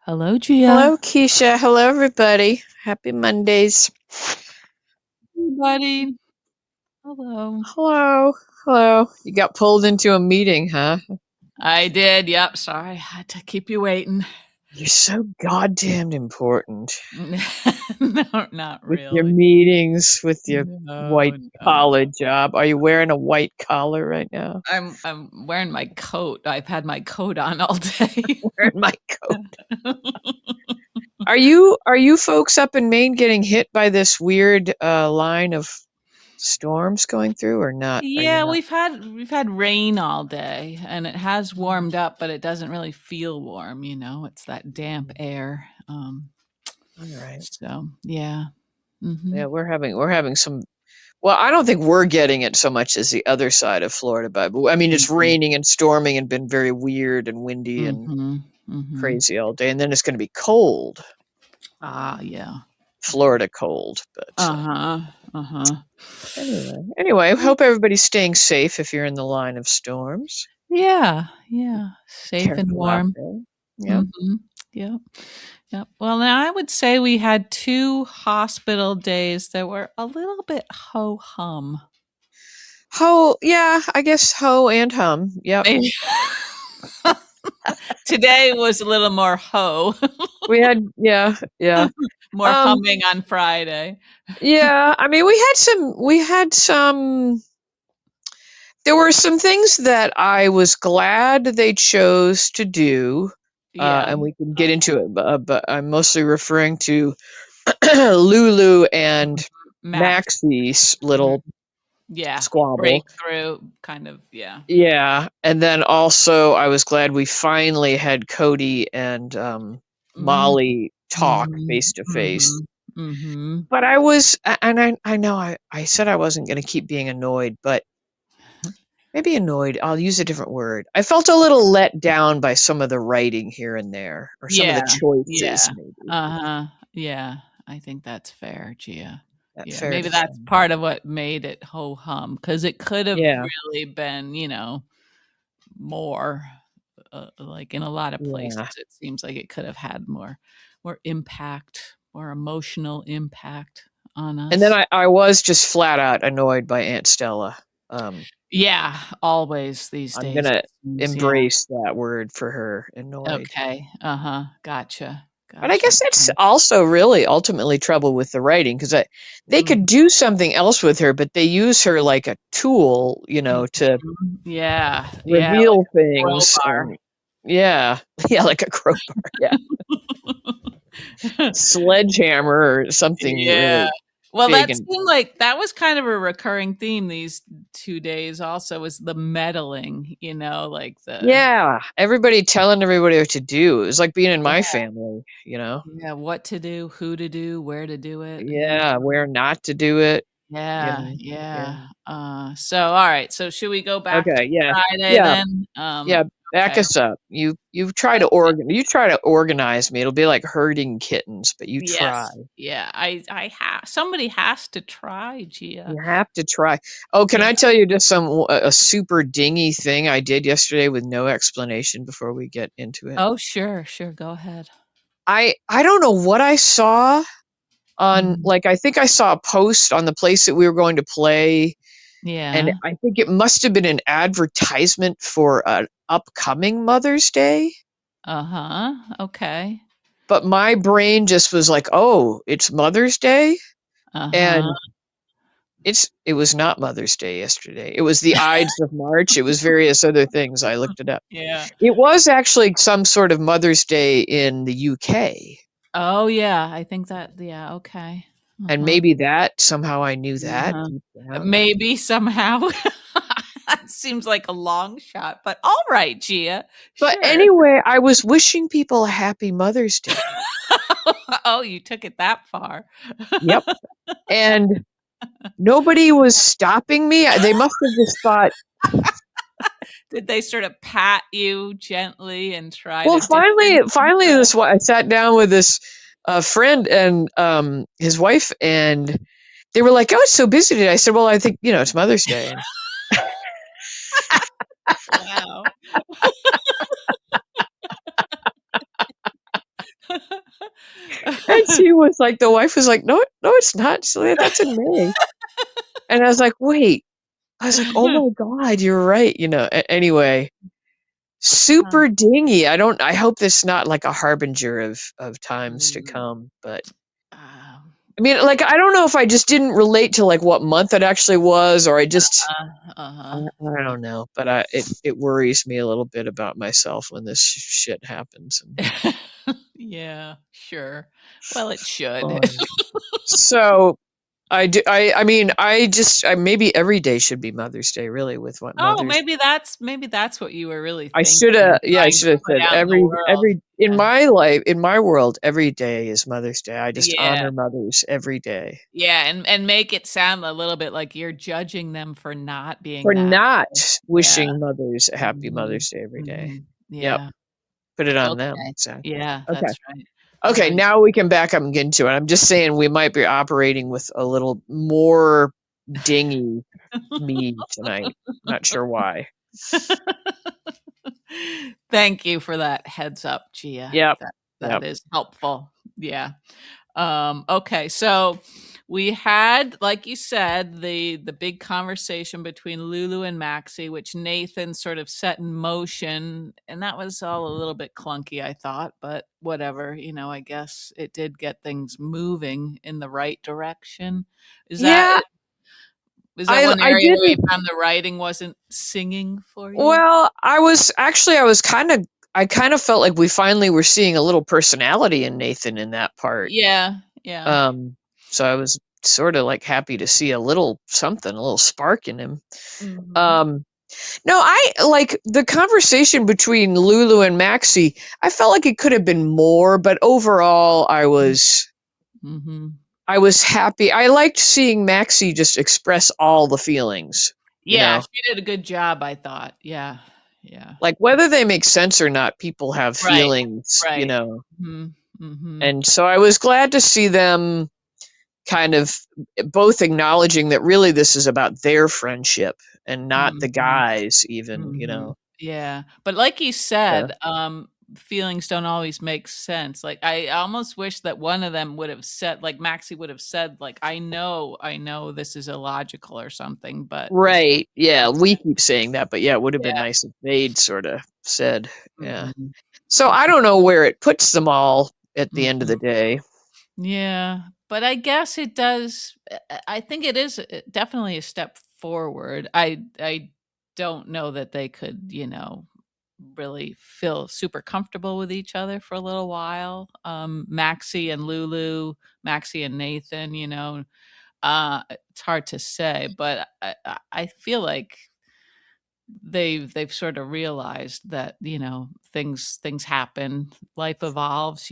Hello, Gia. Hello, Keisha. Hello, everybody. Happy Mondays. Everybody. Hello. Hello. Hello. You got pulled into a meeting, huh? I did. Yep. Sorry. I had to keep you waiting. You're so goddamn important No, not with your really. meetings, with your No, white no. collar job. Are you wearing a white collar right now? I'm wearing my coat. I've had my coat on all day. Wearing my coat. Are you folks up in Maine getting hit by this weird line of storms going through or not? Are you Yeah, not? we've had rain all day and it has warmed up, but it doesn't really feel warm, It's that damp air. All right. So yeah. Hmm. Yeah, we're having some. Well, I don't think we're getting it so much as the other side of Florida, but I mean, it's Hmm. raining and storming and been very weird and windy and Hmm. Hmm. crazy all day. And then it's going to be cold, Ah, yeah. Florida cold. But Uh-huh. Uh-huh. anyway, hope everybody's staying safe if you're in the line of storms. Yeah, yeah. Safe and Careful out warm. there. Yep. Mhm. Yep. Yep. Well, now I would say we had 2 hospital days that were a little bit ho-hum. Ho, yeah, I guess ho and hum. Yep. Maybe today was a little more ho, We had, yeah, yeah. more Um, humming on Friday. yeah, I mean, we had some, there were some things that I was glad they chose to do, Yeah. and we can get Uh, into it, but I'm mostly referring to Lulu and Max. Maxie's Mhm. little Yeah. squabble. Breakthrough kind of, yeah. Yeah, and then also I was glad we finally had Cody and Mm. Molly talk Mhm. face to face. Mhm. Mhm. But I was, and I know I said I wasn't going to keep being annoyed, but maybe annoyed, I'll use a different word. I felt a little let down by some of the writing here and there, or some of the Yeah, choices, yeah, maybe. uh-huh, yeah, I think that's fair, Gia. That Yeah, fair maybe to say? that's part of what made it ho-hum, 'cause it could have Yeah, really been, more, like, in a lot of places, yeah. it seems like it could have had more impact, more emotional impact on And then us. I was just flat out annoyed by Aunt Stella. Um, Yeah, always these I'm days, it gonna seems, yeah. embrace that word for her, annoyed. Okay, uh-huh, gotcha, But I gotcha. guess that's also really ultimately trouble with the writing because they Mhm, could do something else with her, but they use her like a tool, to mhm, yeah, yeah, like reveal a things. crowbar. And yeah, yeah, like a crowbar. Yeah, sledgehammer or something Yeah. really Well, big that and seemed like that was kind of a recurring theme these 2 days also was the meddling, like the yeah, everybody telling everybody what to do. It was like being in my yeah, family. yeah, what to do, who to do, where to do it, Yeah, where not to do it. Yeah, Yeah, yeah. yeah, so, alright, so should we go back to Okay, yeah, Friday yeah, then? yeah. Back Okay, us up. okay. You try to organize me. It'll be like herding kittens, but you try. Yes, yeah, I have somebody has to try, Gia. You have to try. Oh, can Yeah. I tell you just a super dingy thing I did yesterday with no explanation before we get into it? Oh, sure, sure, go ahead. I don't know what I saw on, Mhm. like, I think I saw a post on the place that we were going to play, and Yeah. I think it must have been an advertisement for an upcoming Mother's Day. Uh-huh, okay. But my brain just was like, "Oh, it's Mother's Day?" Uh-huh. And it was not Mother's Day yesterday. It was the Ides of March. It was various other things. I looked it up. Yeah. It was actually some sort of Mother's Day in the UK, Oh, yeah, I think that yeah, okay. and Uh-huh, maybe that somehow I knew that uh-huh. deep down. Maybe somehow. That seems like a long shot, but alright, Gia, But sure. anyway, I was wishing people a happy Mother's Day. Oh, you took it that far. Yep. And nobody was stopping me. They must have just thought, Did they sort of pat you gently and try well, to distance finally, themselves? I sat down with this friend and his wife, and they were like, "Oh, it's so busy today." I said, "Well, I think it's Mother's Day." And Wow. And she was like, the wife was like, no, no, it's not. She's like, that's in May. And I was like, wait. I was like, oh my God, you're right. Anyway, super dingy. I hope this not like a harbinger of times to Mm, come. But um, I mean, like, I don't know if I just didn't relate to like what month it actually was, or uh-huh. I don't know. But it worries me a little bit about myself when this shit happens. And Yeah, sure. Well, it should. um, so I mean, maybe every day should be Mother's Day, really, with what Oh, mothers. maybe that's what you were really I thinking should have, and yeah, I trying to should have put said out in the world. every in Yeah. my life, in my world, every day is Mother's Day. I just Yeah. honor mothers every day Yeah, and make it sound a little bit like you're judging them for not being for that not way. Yeah. wishing mothers a happy Mhm. Mother's Day every day. Mhm. Yep, Yeah. put it on them. Okay. Exactly. Yeah, Okay. that's right. Okay, Uh, now we can back up and get into it. I'm just saying we might be operating with a little more dingy me tonight. Not sure why. Thank you for that heads up, Gia. Yep. That Yep. is helpful. Yeah. Okay, so we had, like you said, the big conversation between Lulu and Maxie, which Nathan sort of set in motion, and that was all a little bit clunky, I thought, but whatever, I guess it did get things moving in the right direction. Is that Yeah, is that one I area where you didn't. found the writing wasn't singing for you? Well, I was I kind of felt like we finally were seeing a little personality in Nathan in that part. Yeah, yeah. Um, so I was sort of like happy to see a little something, a little spark in him. Mhm. Um, no, I like the conversation between Lulu and Maxie. I felt like it could have been more, but overall, Mhm. I was happy. I liked seeing Maxie just express all the feelings. You Yeah, know, she did a good job, I thought. Yeah. Yeah. like whether they make sense or not, people have Right, feelings. right. Mhm, mhm, And so I was glad to see them kind of both acknowledging that really this is about their friendship and not the mhm, guys even, mhm. Yeah, but like you uh, said, feelings don't always make sense. Like, I almost wish that one of them would have said, like, Maxie would have said, like, I know this is illogical or something, but this right. Yeah, makes we sense." keep saying that, but yeah, it would have been Yeah. nice if they'd sort of said, yeah. Mhm, So I don't know where it puts them all at the end of mhm. the day. Yeah, but I guess it does. I think it is definitely a step forward. I don't know that they could, really feel super comfortable with each other for a little while. Maxie and Lulu, Maxie and Nathan, it's hard to say, but I feel like they've sort of realized that things happen, life evolves.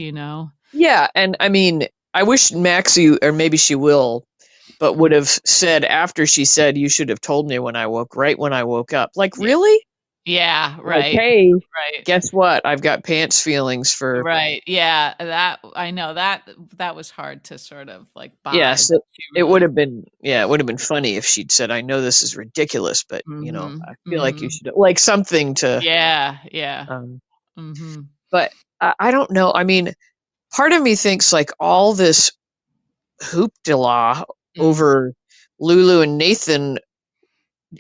Yeah, and I mean, I wish Maxie, or maybe she will, but would have said after she said, "You should have told me when I woke, right when I woke up." Like, Yeah. really? Yeah, Like, right, hey, right, guess what? I've got pants feelings for. right. Yeah, that I know that was hard to sort of like buy Yes, that she it would really. have been. Yeah, it would have been funny if she'd said, "I know this is ridiculous, but Mhm, I feel like you mhm. should like something to." Yeah, yeah. Um, Mhm, but I don't know. I mean, part of me thinks like all this hoopla mm. over Lulu and Nathan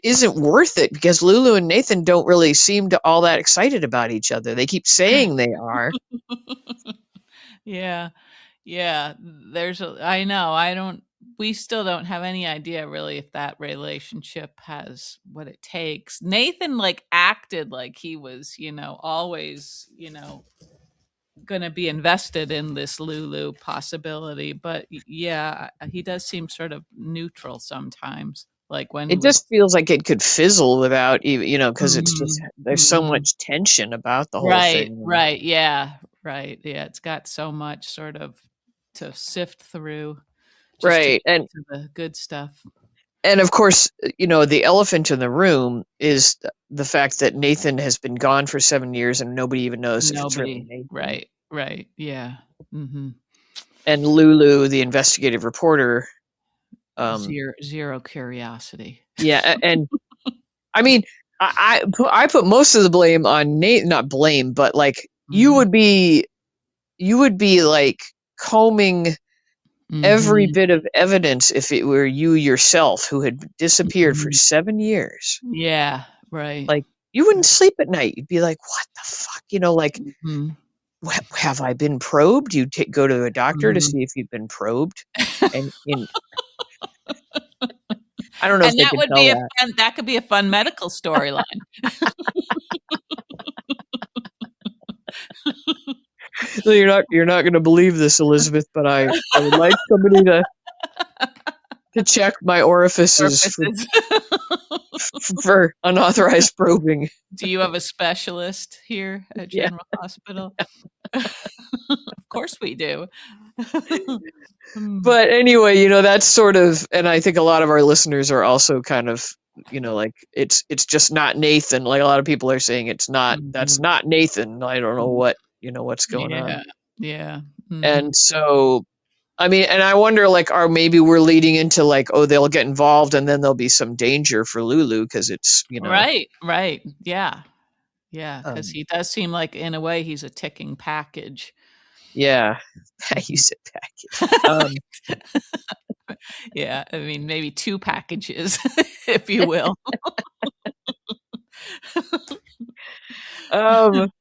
isn't worth it because Lulu and Nathan don't really seem to all that excited about each other. They keep saying they are. Yeah, yeah, I know, I don't we still don't have any idea really if that relationship has what it takes. Nathan, like, acted like he was, always, gonna be invested in this Lulu possibility, but yeah, he does seem sort of neutral sometimes, like when he It was. just feels like it could fizzle without even, because it's just Mhm, there's so mhm. much tension about the whole Right, thing. right, yeah, right, yeah, it's got so much sort of to sift through just to Right. get to the good stuff. And of course, the elephant in the room is the fact that Nathan has been gone for 7 years and nobody even knows if it's really Nobody. Nathan. Right, right, yeah, mhm. And Lulu, the investigative reporter, um, 0 curiosity. yeah, and I mean, I put most of the blame on Nate, not blame, but like you Mhm. would be you would be like combing every Mhm. bit of evidence if it were you yourself who had disappeared for Mhm. 7 years. Yeah, right. Like, you wouldn't sleep at night. You'd be like, "What the fuck?" Like, Mhm. Have I been probed?" You go to a doctor to Mhm. see if you've been probed, and I don't know if And they that could would tell be a that. fun that could be a fun medical storyline. So you're not gonna believe this, Elizabeth, but I would like somebody to check my orifices Orifices. for unauthorized probing. Do you have a specialist here at Yeah. General Hospital? Of course we do. Hmm. But anyway, that's sort of, and I think a lot of our listeners are also kind of, like it's just not Nathan. Like a lot of people are saying that's Mhm. not Nathan. I don't know Mhm. what's going on. Yeah. Yeah. And Mhm. so, I mean, and I wonder, like, are maybe we're leading into like, oh, they'll get involved and then there'll be some danger for Lulu because it's, Right, right. Yeah. Yeah. Because um, he does seem like, in a way, he's a ticking package. yeah, you Mhm. said package. Yeah, I mean, maybe 2 packages, if you will. Um,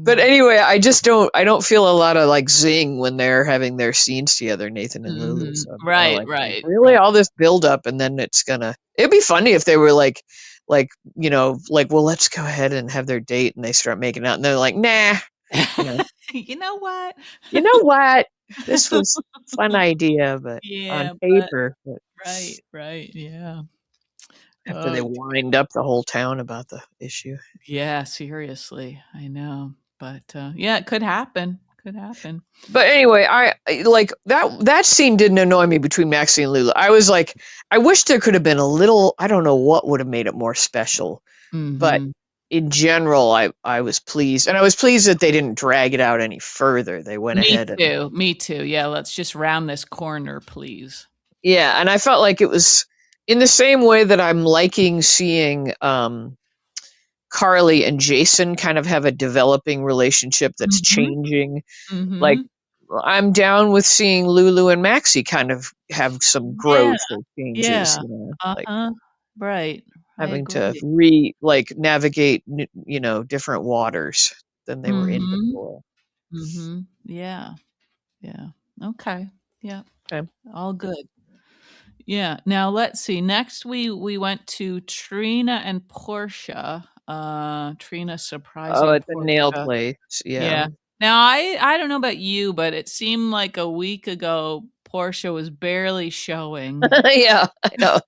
but Mm. anyway, I don't feel a lot of like zing when they're having their scenes together, Nathan and Lulu. Mhm. So I'm kind of Right, like, right, really, right. all this build up, and then it'd be funny if they were like, like, well, let's go ahead and have their date, and they start making out, and they're like, nah, you know, You know what? you know what? This was a fun idea, but on Yeah, but paper, but right, right, yeah. after they Oh, wind up the whole town about the issue. yeah, seriously, I know, but, yeah, it could happen, could happen. But anyway, like that scene didn't annoy me between Maxie and Lulu. I was like, I wish there could have been a little. I don't know what would have made it more special, but Mhm. in general, I was pleased, and I was pleased that they didn't drag it out any further. They went ahead and Me too, yeah, let's just round this corner, please. yeah, and I felt like it was in the same way that I'm liking seeing Carly and Jason kind of have a developing relationship that's Mhm, changing. Like, mhm. I'm down with seeing Lulu and Maxie kind of have some Yeah, growth or changes, yeah. like Uh-huh. Right, I having to agree. like navigate, different waters than they were in Mhm, before. mhm. Yeah, yeah. Okay, yeah, Okay. all good. Yeah, now let's see, next we went to Trina and Portia, Trina Oh, surprising at the nail Portia. place, yeah. Yeah. Now I don't know about you, but it seemed like a week ago, Portia was barely showing, Yeah, I know.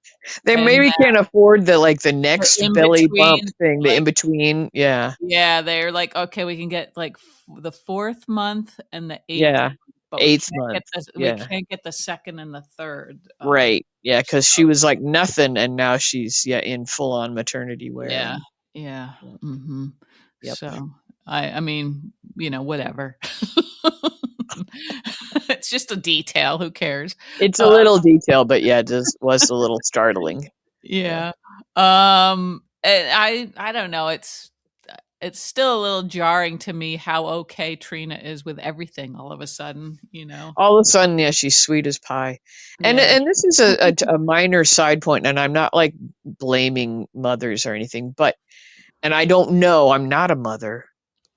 They and maybe can't afford the the next in belly bump between, thing, the in like between, yeah, yeah, they're like, "Okay, we can get, like, the 4th month and the 8th yeah. month, but 8th month, we yeah. can't get the 2nd and the 3rd." Right, yeah, So because she was like nothing, and now she's, yeah, in full on maternity wear, yeah, and yeah, yeah, mhm. yep. So, I mean, whatever. It's just a detail, who cares? It's a Uh, little detail, but yeah, it just was a little startling. Yeah. yeah. And I don't know, it's still a little jarring to me how okay Trina is with everything all of a sudden, you know? All of a sudden, yeah, she's sweet as pie. And Yeah. and this is a minor side point, and I'm not like blaming mothers or anything, but and I don't know, I'm not a mother,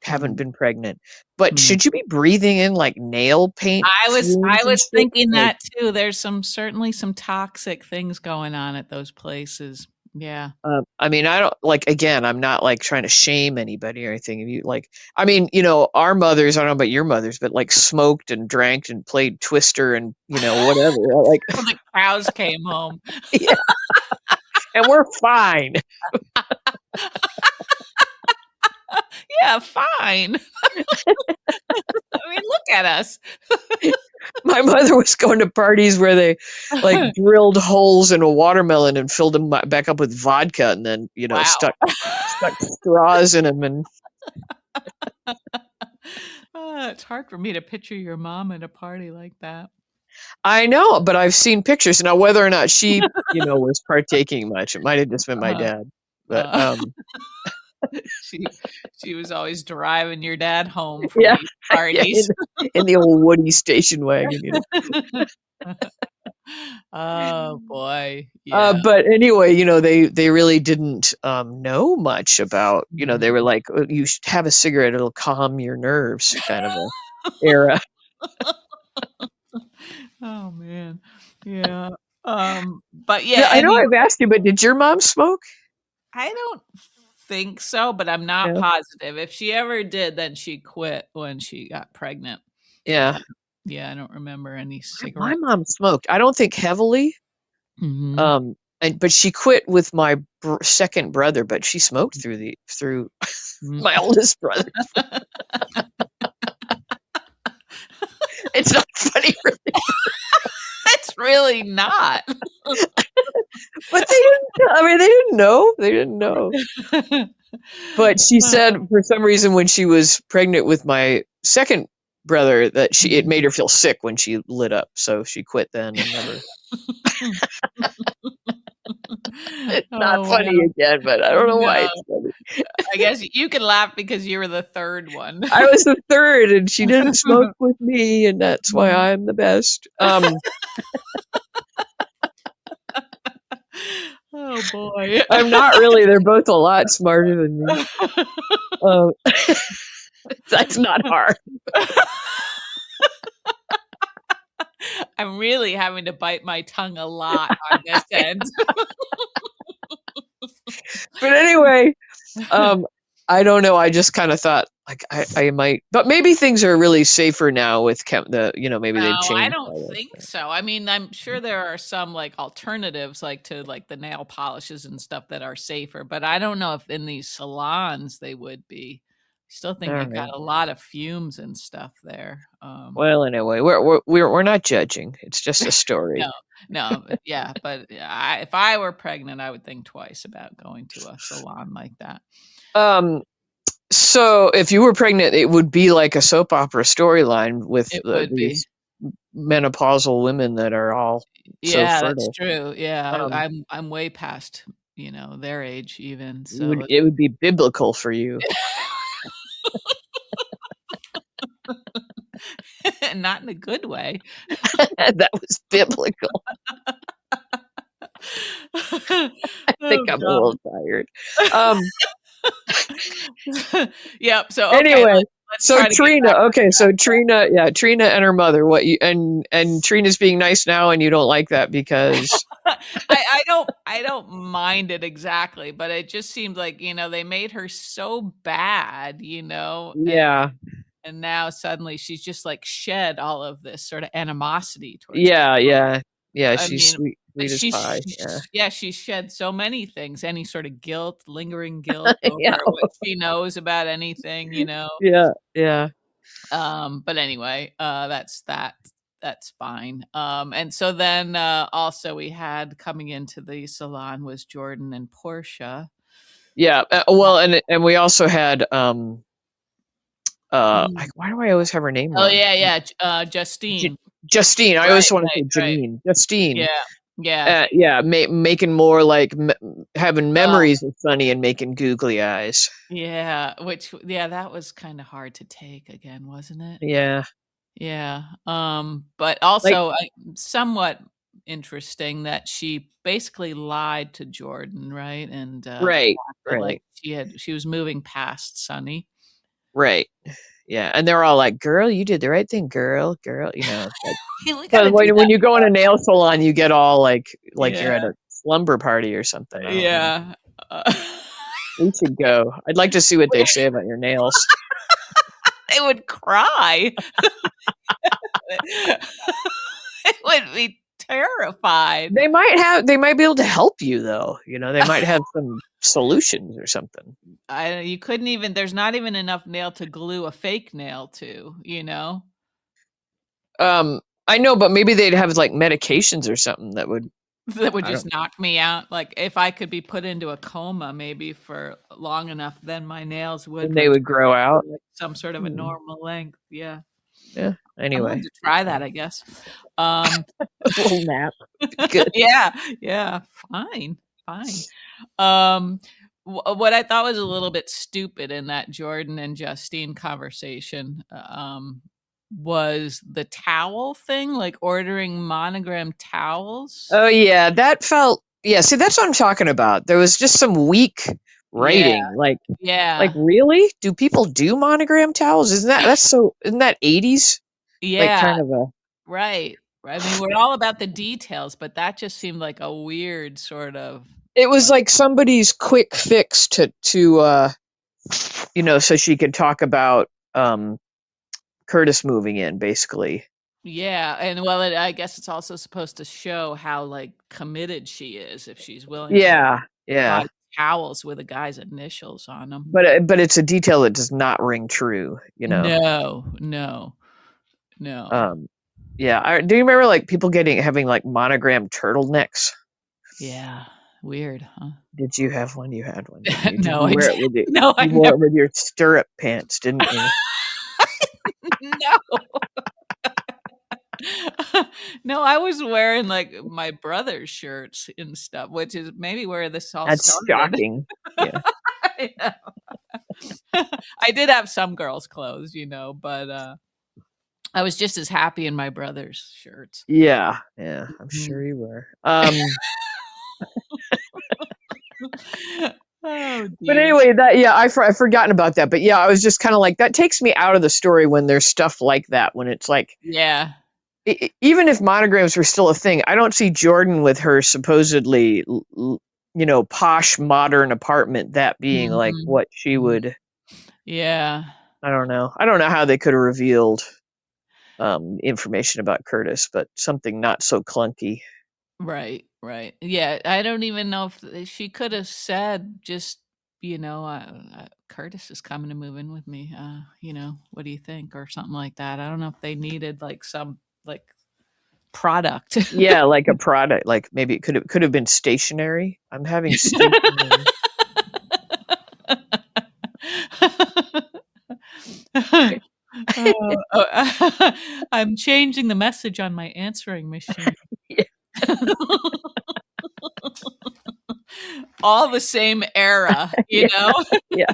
haven't Mm, been pregnant. But mm. should you be breathing in like nail paint I fumes and was shit? thinking Like, that too. There's certainly some toxic things going on at those places. Yeah. I mean, I don't like, again, I'm not like trying to shame anybody or anything. If you like, I mean, our mothers, I don't know about your mothers, but like smoked and drank and played Twister and, whatever. Like, When the cows came home. yeah, and we're fine. Yeah, fine. I mean, look at us. My mother was going to parties where they like drilled holes in a watermelon and filled them back up with vodka, and then, Wow. stuck straws in them. And It's hard for me to picture your mom at a party like that. I know, but I've seen pictures. Now, whether or not she, was partaking much, it might have just been my Uh, dad. But uh, She she was always driving your dad home from Yeah, these yeah, parties. in the old Woody station wagon, Oh, boy. Yeah. But anyway, they really didn't know much about, they Mhm. were like, "Oh, you should have a cigarette, it'll calm your nerves," kind of a era. Oh, man. Yeah. But Yeah, yeah, I know anyway, I've asked you, but did your mom smoke? I don't think so, but I'm not Yeah. positive. If she ever did, then she quit when she got pregnant. Yeah. Yeah, I don't remember any My cigarettes. mom smoked. I don't think heavily, Mhm. but she quit with my second brother, but she smoked through Mm. my oldest brother. It's not funny, really, It's really not. but they didn't. I mean, they didn't know. They didn't know. But she said Oh. for some reason when she was pregnant with my second brother that it Mhm. made her feel sick when she lit up, so she quit then and never. It's not Oh, funny wow. again, but I don't know why No, it's funny. I guess you can laugh because you were the 3rd one. I was the third, and she didn't smoke with me, and that's why Mhm. I'm the best. Oh, boy. I'm not really. They're both a lot smarter than me. Um, that's not hard. I'm really having to bite my tongue a lot on this end. But anyway, um, I don't know. I just kind of thought like I might, but maybe things are really safer now with maybe they've No, I changed don't all think that. so. I mean, I'm sure there are some, like, alternatives, like, to, like, the nail polishes and stuff that are safer, but I don't know if in these salons they would be. I still think All you got right. a lot of fumes and stuff there. Well, anyway, we're not judging. It's just a No, story. no, but yeah, but yeah, if I were pregnant, I would think twice about going to a salon like that. Um, so if you were pregnant, it would be like a soap opera storyline with It would be. these menopausal women that are all so Yeah, that's fertile. true. Yeah, Um, I'm way past, their age even, it would so it would be biblical for you. not in a good way. That was biblical. I think Oh I'm a god. little tired. Um, Yep, so, okay, anyway, let's so try to get Trina, back on okay, track. so Trina, yeah, Trina and her mother. What you and Trina's being nice now, and you don't like that because I don't mind it exactly, but it just seemed like, they made her so bad, yeah, and now suddenly she's just, like, shed all of this sort of animosity towards people. yeah, yeah, yeah. I She's mean, sweet, but sweet as pie. Yeah, yeah, she shed so many things, any sort of guilt, lingering guilt yeah, over what she knows about anything. yeah, yeah, But anyway, that's fine. And so then also we had coming into the salon was Jordan and Portia. yeah. Uh, Well, and we also had mm. why do I always have her name Oh wrong? yeah, yeah, J- Justine. Justine. I Right, always want to right, say right. Janine. Justine. Yeah, yeah. Yeah, making more like having Oh, memories of Sonny and making googly eyes. yeah. Yeah, that was kind of hard to take again, wasn't it? Yeah, Yeah, but like also, somewhat interesting that she basically lied to Jordan, right? And, right, acted like right, she was moving past Sonny. right. Yeah, and they're all like, "Girl, you did the right thing, girl, girl." Like We so gotta do when that you go in a more. nail salon, you get all like you're Yeah, at a slumber party or something. I don't know. yeah. We should go. I'd like to see what they'd say about your nails. They would cry. They would be terrified. They might be able to help you though. They might have some solutions or something. You couldn't even there's not even enough nail to glue a fake nail to? I know, but maybe they'd have like medications or something that would That would I just don't knock me out. Like, if I could be put into a coma maybe for long enough, then my nails then would they return would grow to, out. like, some sort of a Hmm. normal length, yeah. Yeah. I'm gonna have Anyway, to try that, I guess. Um, a little nap. Good. yeah, yeah, fine, fine. Um, what I thought was a little bit stupid in that Jordan and Justine conversation, was the towel thing, like ordering monogram towels. Oh yeah, that felt yeah. See, that's what I'm talking about. There was just some weak Yeah, writing. Like yeah, really? Do people do monogram towels? Isn't that 80s? Like yeah, kind of a right. I mean, we're all about the details, but that just seemed like a weird sort of it was like, like somebody's quick fix to so she could talk about Curtis moving in, basically. yeah, and well, I guess it's also supposed to show how like committed she is if she's willing to Yeah, buy yeah. towels with a guy's initials on them. But it's a detail that does not ring true. No, no, no. Um, yeah. Do you remember like people having like monogram turtlenecks? Yeah, weird, huh? Did you have one? You had one, didn't you? Did No, you I wear did it with you? no, I You wore never it with your stirrup pants, didn't you? no. No, I was wearing, like, my brother's shirts and stuff, which is maybe where this all That's started. shocking. Yeah. I know. I did have some girls' clothes, but, I was just as happy in my brother's shirts. Yeah. Yeah. I'm Mhm. sure you were. Oh, But dear. anyway, I've forgotten about that. But yeah, I was just kind of like that takes me out of the story when there's stuff like that. When it's like Yeah. even if monograms were still a thing, I don't see Jordan with her supposedly posh modern apartment that being like Mhm. what she Mhm. would. Yeah. I don't know. I don't know how they could have revealed information about Curtis, but something not so clunky. Right, right. Yeah, I don't even know if she could have said just, Curtis is coming to move in with me. What do you think? Or something like that. I don't know if they needed like some like product. Yeah, like a product, like maybe it could have been stationary. I'm having stationary. I'm changing the message on my answering machine. Yeah, All the same era, you yeah, know? yeah,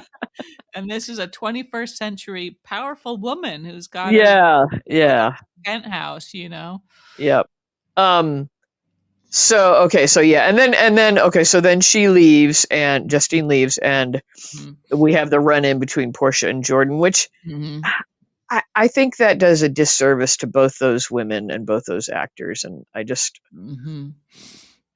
And this is a 21st century powerful woman who's got a yeah, like a yeah. penthouse. Yep. Um. So okay. So yeah, and then okay. So then she leaves, and Justine leaves, and Mhm, we have the run in between Portia and Jordan, which mhm, I think that does a disservice to both those women and both those actors. And mhm.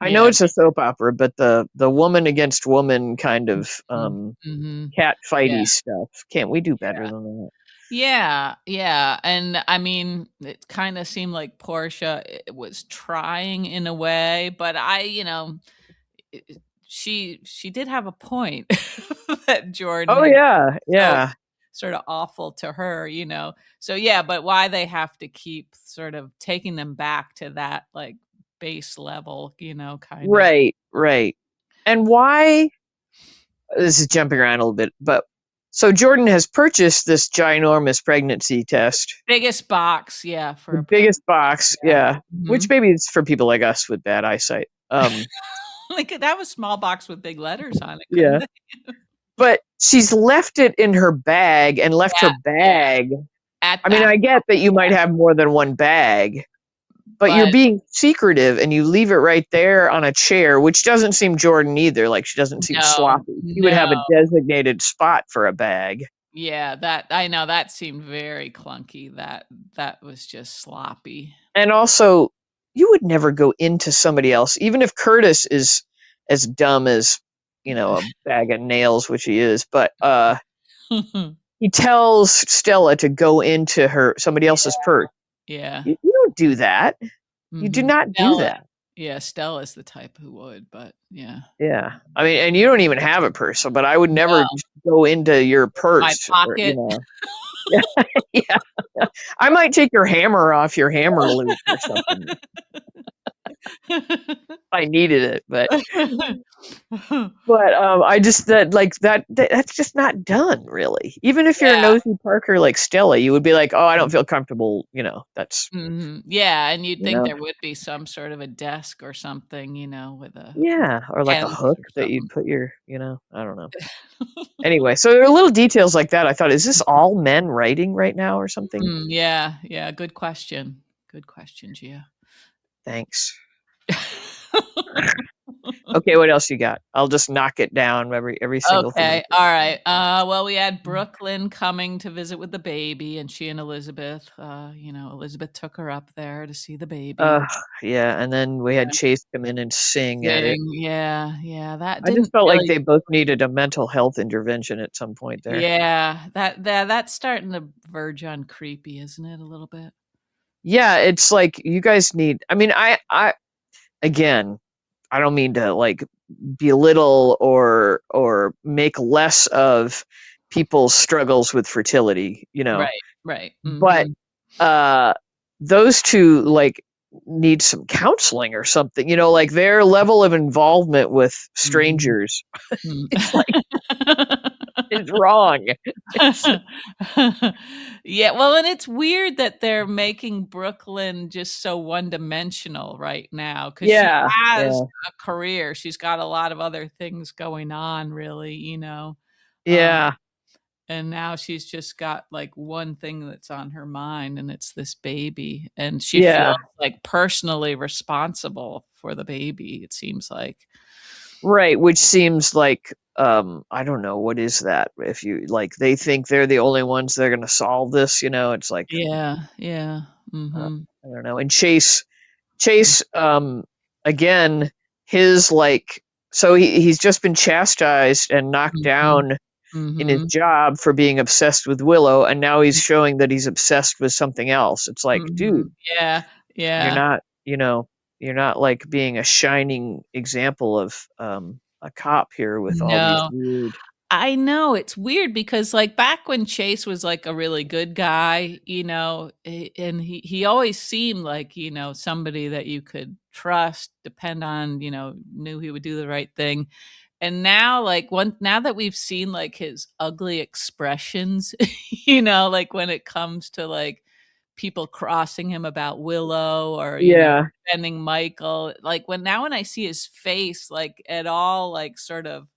I know Yeah. it's a soap opera, but the woman against woman kind of Mhm, mhm. cat Yeah, fighty stuff. Can't we do better yeah. than that? Yeah, yeah, and I mean, it kinda seemed like Portia, was trying in a way, but she did have a point that Jordan Oh had yeah, so yeah. sorta awful to her. So, yeah, but why they have to keep sort of taking them back to that, like, base level, kind of Right, right. And why this is jumping around a little bit, but so Jordan has purchased this ginormous pregnancy test, biggest box, yeah, for the a preg biggest box, yeah. yeah, which Mhm. maybe it's for people like us with bad eyesight. Like, could have a small box with big letters on it, couldn't Yeah. they? But she's left it in her bag and left her Yeah, yeah, bag. at I mean, that I get that you might yeah, have more than one bag, but you're but being secretive and you leave it right there on a chair, which doesn't seem Jordan either. Like she doesn't seem no, sloppy. She would have a no. designated spot for a bag. Yeah, that I know that seemed very clunky. That was just sloppy. And also, you would never go into somebody else, even if Curtis is as dumb as, a bag of nails, which he is, but he tells Stella to go into somebody Yeah, else's purse. yeah. You don't do that. You do Mhm. not do Stella that. yeah, Stella's the type who would, but yeah. Yeah. I mean, and you don't even have a purse, so but I would never No, just go into your my purse or. pocket. Yeah, yeah. I might take your hammer off your hammer loop or something. I needed it, but I just that's just not done really. Even if you're a Yeah. nosy Parker like Stella, you would be like, oh, I don't feel comfortable. That's Mhm. Yeah, and you'd you think know, there would be some sort of a desk or something, with a yeah, or like a pens hook or that you'd something. put I don't know. Anyway, so there are little details like that. I thought, is this all men writing right now or something? Yeah, yeah, good question. Good question, Gia. Thanks. Okay, what else you got? I'll just knock it down every single thing you Okay, alright, well, we had Brook Lynn coming to visit with the baby, and she and Elizabeth, Elizabeth took her up there to see the Uh, baby. yeah, and then we had Yeah, Chase come in and sing at it. sing, yeah, yeah, that I just didn't felt like really. they both needed a mental health intervention at some point there. Yeah, that's starting to verge on creepy, isn't it, a little bit? Yeah, it's like you guys need. I mean, I again, I don't mean to like belittle or make less of people's struggles with fertility, Right, right, but mhm. uh those two like need some counseling or something, like their level of involvement with Mhm, strangers. mm. It's like it's wrong. It's Yeah, well, and it's weird that they're making Brooklyn just so one-dimensional right now because she yeah, has yeah, a career, she's got a lot of other things going on really, um, yeah, and now she's just got, like, one thing that's on her mind, and it's this baby, and she yeah. feels, like, personally responsible for the baby, it seems like. Right, which seems like I don't know, what is that? If you like they think they're the only ones that are going to solve this, it's like Yeah, yeah, uh, mhm, I don't know. And Chase again, his like so he's just been chastised and knocked mhm, down in his mhm. job for being obsessed with Willow, and now he's showing that he's obsessed with something else. It's like, dude, Mhm. Yeah, you're yeah. not, you're not like being a shining example of a cop here with all these No. weird. I know, it's weird because, like, back when Chase was, like, a really good guy, and he always seemed like, somebody that you could trust, depend on, knew he would do the right thing. And now, like, now that we've seen, like, his ugly expressions, like, when it comes to, like, people crossing him about Willow or, Yeah, defending Michael, like, when I see his face, like, at all, like, sort of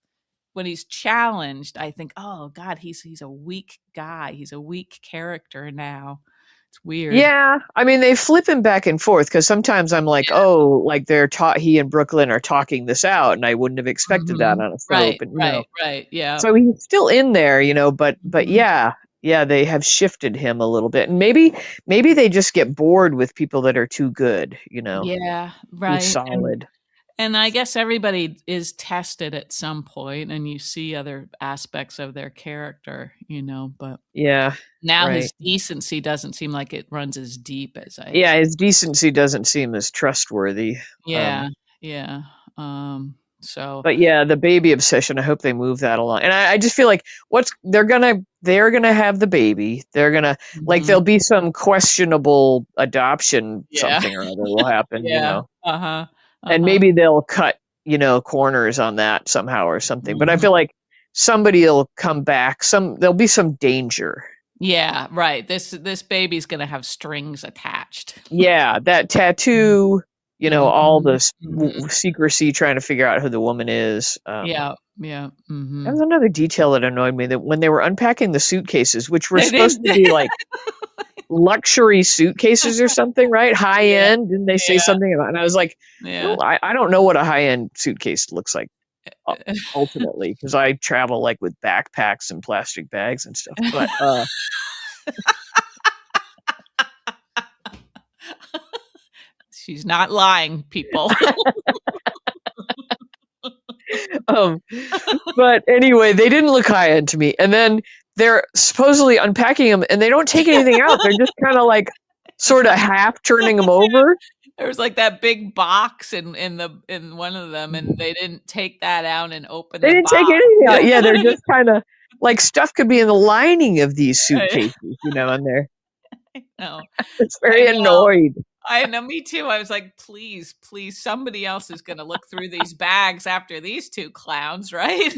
when he's challenged, I think, "Oh god, he's a weak guy. He's a weak character now." It's weird. yeah. I mean, they flip him back and forth because sometimes I'm like, Yeah. oh, like they're taught he and Brooklyn are talking this out, and I wouldn't have expected that Mhm. on a Right, soap, and right, right. Yeah. so he's still in there, but Mhm. yeah, they have shifted him a little bit, and maybe they just get bored with people that are too good, Yeah, too right, solid. and I guess everybody is tested at some point, and you see other aspects of their character, but Yeah, now right. his decency doesn't seem like it runs as deep as I. Yeah, his decency doesn't seem as trustworthy. Um, Yeah, yeah, so. but yeah, the baby obsession, I hope they move that along. And I just feel like what's they're gonna have the baby. They're gonna like Mhm. there'll be some questionable adoption Yeah. something or other will happen, Yeah. Uh-huh. and Uh-huh. maybe they'll cut, corners on that somehow or something. But I Mhm. feel like somebody'll come back. There'll be some danger. Yeah, right. This baby's gonna have strings attached. Yeah, that Mhm. tattoo, all Mhm. this Mhm. secrecy trying to figure out who the woman is. Yeah, yeah, That was mhm. another detail that annoyed me, that when they were unpacking the suitcases, which were They supposed didn't. to be like luxury suitcases or something, right? High Yeah, end. Didn't they say yeah, something about? And I was like, yeah. I don't know what a high end suitcase looks like ultimately, because I travel like with backpacks and plastic bags and stuff. But She's not lying, people. um, but anyway, they didn't look high end to me. And then they're supposedly unpacking them, and they don't take anything out. They're just kind of like sort of half turning them over. There was, like, that big box in one of them, and they didn't take that out and open They the didn't take box. anything out. Yeah, they're just kind of like stuff could be in the lining of these I suitcases, and they're know. it's very I know. annoyed. I know, me too. I was like, please, please, somebody else is gonna look through these bags after these 2 clowns, right?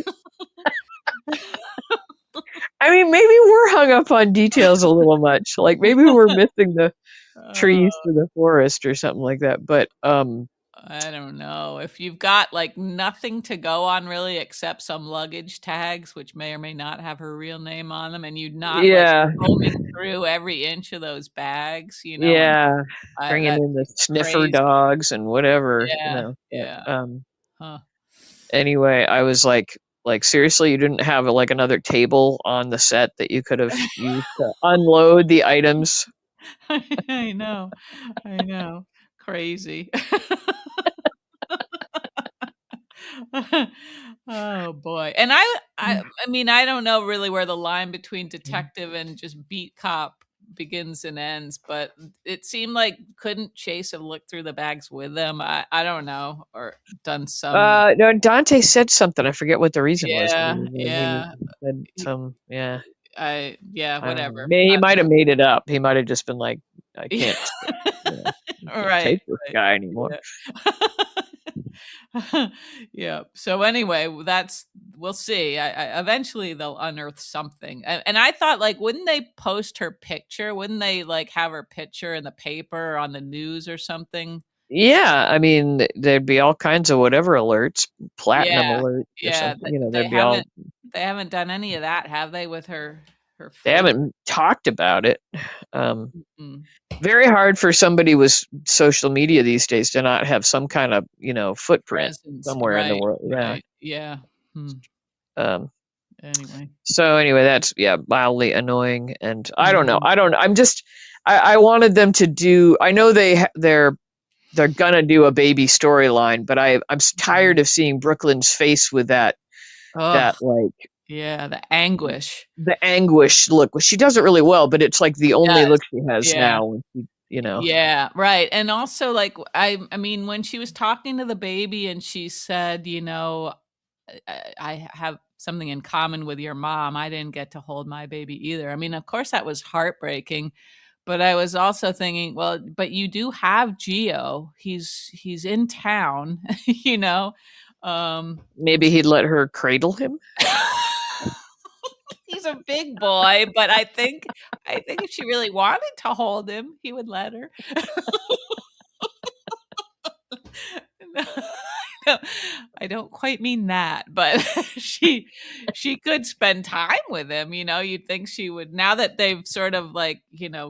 I mean, maybe we're hung up on details a little much. Like maybe we're missing the Uh, trees to the forest or something like that. But I don't know. If you've got, like, nothing to go on really except some luggage tags, which may or may not have her real name on them, and you're not, like, yeah, combing through every inch of those bags, and yeah, bringing that's in the sniffer crazy. dogs and whatever, Yeah, But yeah. Huh. anyway, I was like seriously, you didn't have like another table on the set that you could have used to unload the items. I know. I know. Crazy. Oh, boy. And I mean, I don't know really where the line between detective and just beat cop begins and ends, but it seemed like couldn't Chase have looked through the bags with them? I don't know, or done some. No, Dante said something. I forget what the reason was, but Yeah, he yeah. said He some. Yeah, yeah, I don't know. whatever. He might have made it up. He might have just been like, I Yeah. can't, I can't Right, take this right. guy anymore. Yeah. Yeah. So anyway, that's we'll see. Eventually they'll unearth something. And I thought, like, wouldn't they post her picture? Wouldn't they like have her picture in the paper or on the news or something? Yeah, I mean, there'd be all kinds of whatever alerts, platinum Yeah. alerts or Yeah. something. You know, They there'd be all. haven't done any of that, have they, with her They face? haven't talked about it. Um, Mm. Very hard for somebody with social media these days to not have some kind of footprint Presence. somewhere in the Right. world. Yeah. Right. Yeah. Hmm. Um, Anyway. so anyway, that's mildly annoying, and I don't know. Mhm. I don't. I'm just. I wanted them to do. I know they're gonna do a baby storyline, but tired Mhm. of seeing Brooklyn's face with Oh, that like yeah, the anguish. the anguish look. Well, she does it really well, but it's like the She only does. look she has Yeah. now. When she. Yeah, right. And also, like, I mean, when she was talking to the baby and she said, I have something in common with your mom. I didn't get to hold my baby either. I mean, of course that was heartbreaking, but I was also thinking, well, but you do have Geo. He's in town, you know. And Maybe he'd let her cradle him. he's a big boy, but I think if she really wanted to hold him, he would let her. No, no, I don't quite mean that, but she could spend time with him, you'd think she would, now that they've sort of, like,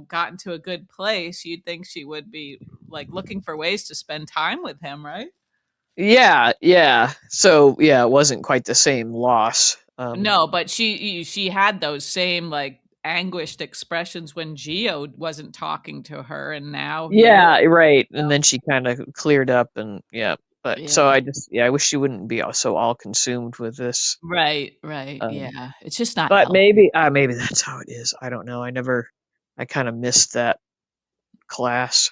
gotten to a good place, you'd think she would be, like, looking for ways to spend time with him, right? Yeah, yeah. So yeah, it wasn't quite the same loss. No, but she had those same, like, anguished expressions when Geo wasn't talking to her, and now he is. Yeah, right. And then she kind of cleared up, and yeah. But so Yeah. I just, I wish she wouldn't be so all consumed with this. Right, right, Um, yeah, it's just not but healthy. maybe that's how it is. I don't know. I kind of missed that class.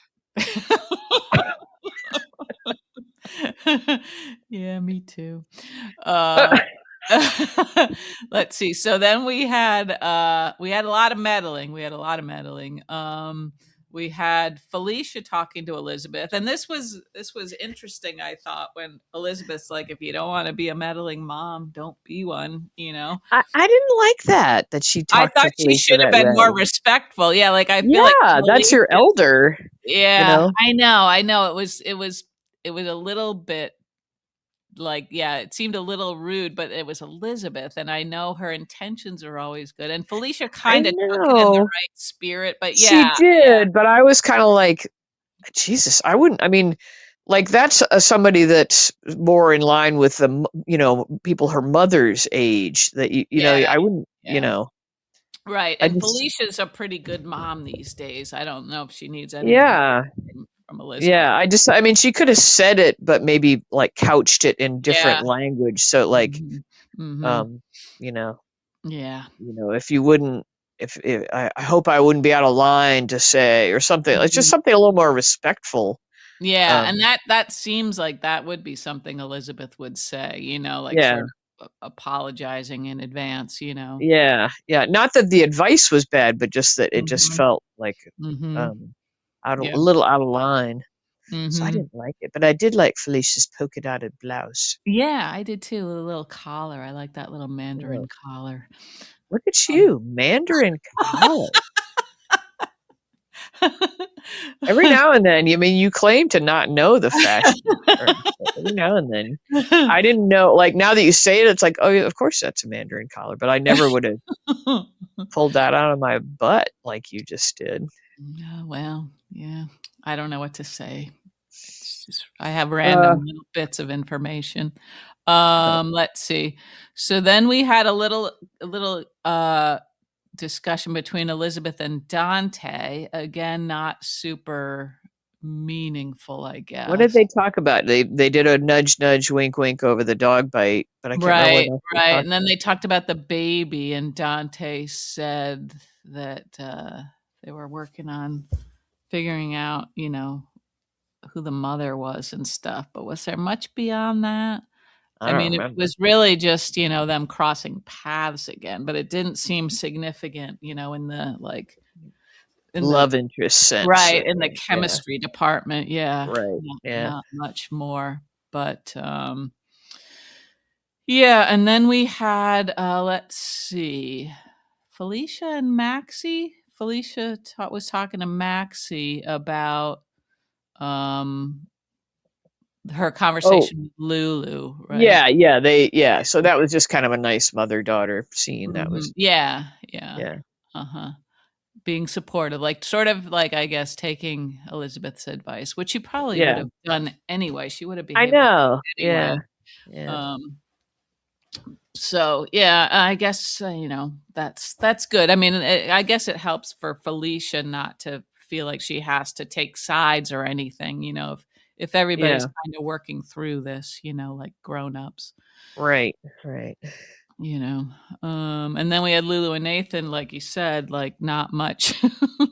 Yeah, me too. Uh, let's see. So then we had a lot of meddling. We had a lot of meddling. We had Felicia talking to Elizabeth, and this was interesting. I thought, when Elizabeth's like, "If you don't want to be a meddling mom, don't be one." I didn't like that she I talked thought to she Felicia should have that been more way. respectful. Yeah, like, I feel like Yeah, that's your Felicia. elder, you Yeah, know. I know. It was a little bit, like, yeah, it seemed a little rude, but it was Elizabeth, and I know her intentions are always good. And Felicia I kind of took it in the know. right spirit, but She yeah, did, but I was kind of like, Jesus, I wouldn't. I mean, like that's somebody that's more in line with people her mother's age. That yeah, I wouldn't. yeah. Right. I And just, Felicia's a pretty good mom these days. I don't know if she needs any more yeah, from Elizabeth. yeah. I mean, she could have said it, but maybe like couched it in different Yeah. language. So like, Mhm. Mhm. um, you know, Yeah. if you wouldn't, if I hope I wouldn't be out of line to say or something. It's just Mhm. something a little more respectful. Yeah, and Um, that seems like that would be something Elizabeth would say, like, yeah. sort of apologizing in advance. Yeah, yeah. Not that the advice was bad, but just that it just Mhm. felt like, Mhm. um, a Yeah. little out of line. So I Mhm. didn't like it, but I did like Felicia's polka dotted blouse. Yeah, I did too, with a little collar. I like that little Yeah. mandarin collar. Look at Um you, Mandarin collar. Every now and then, you claim to not know the fashion terms, but every now and then, I didn't know. Like now that you say it, it's like, oh, yeah, of course that's a Mandarin collar, but I never would have pulled that out of my butt like you just did. Yeah, well, yeah. I don't know what to say. It's just I have Uh, random little bits of information. uh, Let's see. So then we had a little discussion between Elizabeth and Dante. Again, not super meaningful, I what did guess. they talk about? They did a nudge, nudge, wink, wink over the dog bite, but I can't remember what Right, else they right. talked And then about. they talked about the baby, and Dante said that they were working on figuring out, who the mother was and stuff. But was there much beyond that? I I don't mean, it remember. was really just, them crossing paths again, but it didn't seem significant, in the in the Love interest sense. right, in the Yeah, chemistry department. Yeah. right. Not, Yeah. not much more. But yeah, and then we had let's see. Felicia and Maxie. Felicia was talking to Maxie about um her Oh, conversation with Lulu, right? yeah, yeah. Yeah. So that was just kind of a nice mother daughter scene. That Mhm. was, Yeah, yeah. yeah, Uh-huh. Being supportive, like, sort of like, I guess, taking Elizabeth's advice, which she probably would yeah. have done anyway. She would have I behaved that know. way Yeah, anyway. yeah, Um, so, yeah, I guess, that's good. I mean, I guess it helps for Felicia not to feel like she has to take sides or anything, if everybody's yeah. kinda working through this, like grown-ups. Right, right. You know, and then we had Lulu and Nathan, like you said, like not much, not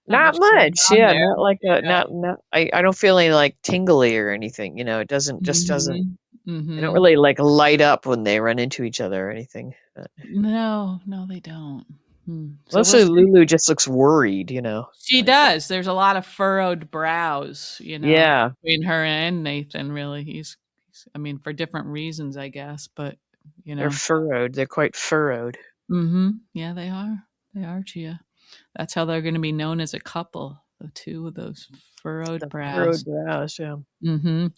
Not much going much. on Yeah, there. not like a Yeah. not. I don't feel any like tingly or anything. It doesn't. Mhm. They don't Mhm. really like light up when they run into each other or anything. But No, no, they don't. So we'll mostly see. Lulu just looks worried. She Like does. There's a lot of furrowed brows, yeah, between her and Nathan. Really, I mean, for different reasons, I guess, but you they're know. furrowed. They're quite furrowed. Yeah, they are. They are, Gia. That's how they're going to be known as a couple. The two with those furrowed The brows. furrowed brows. Yeah. Mhm.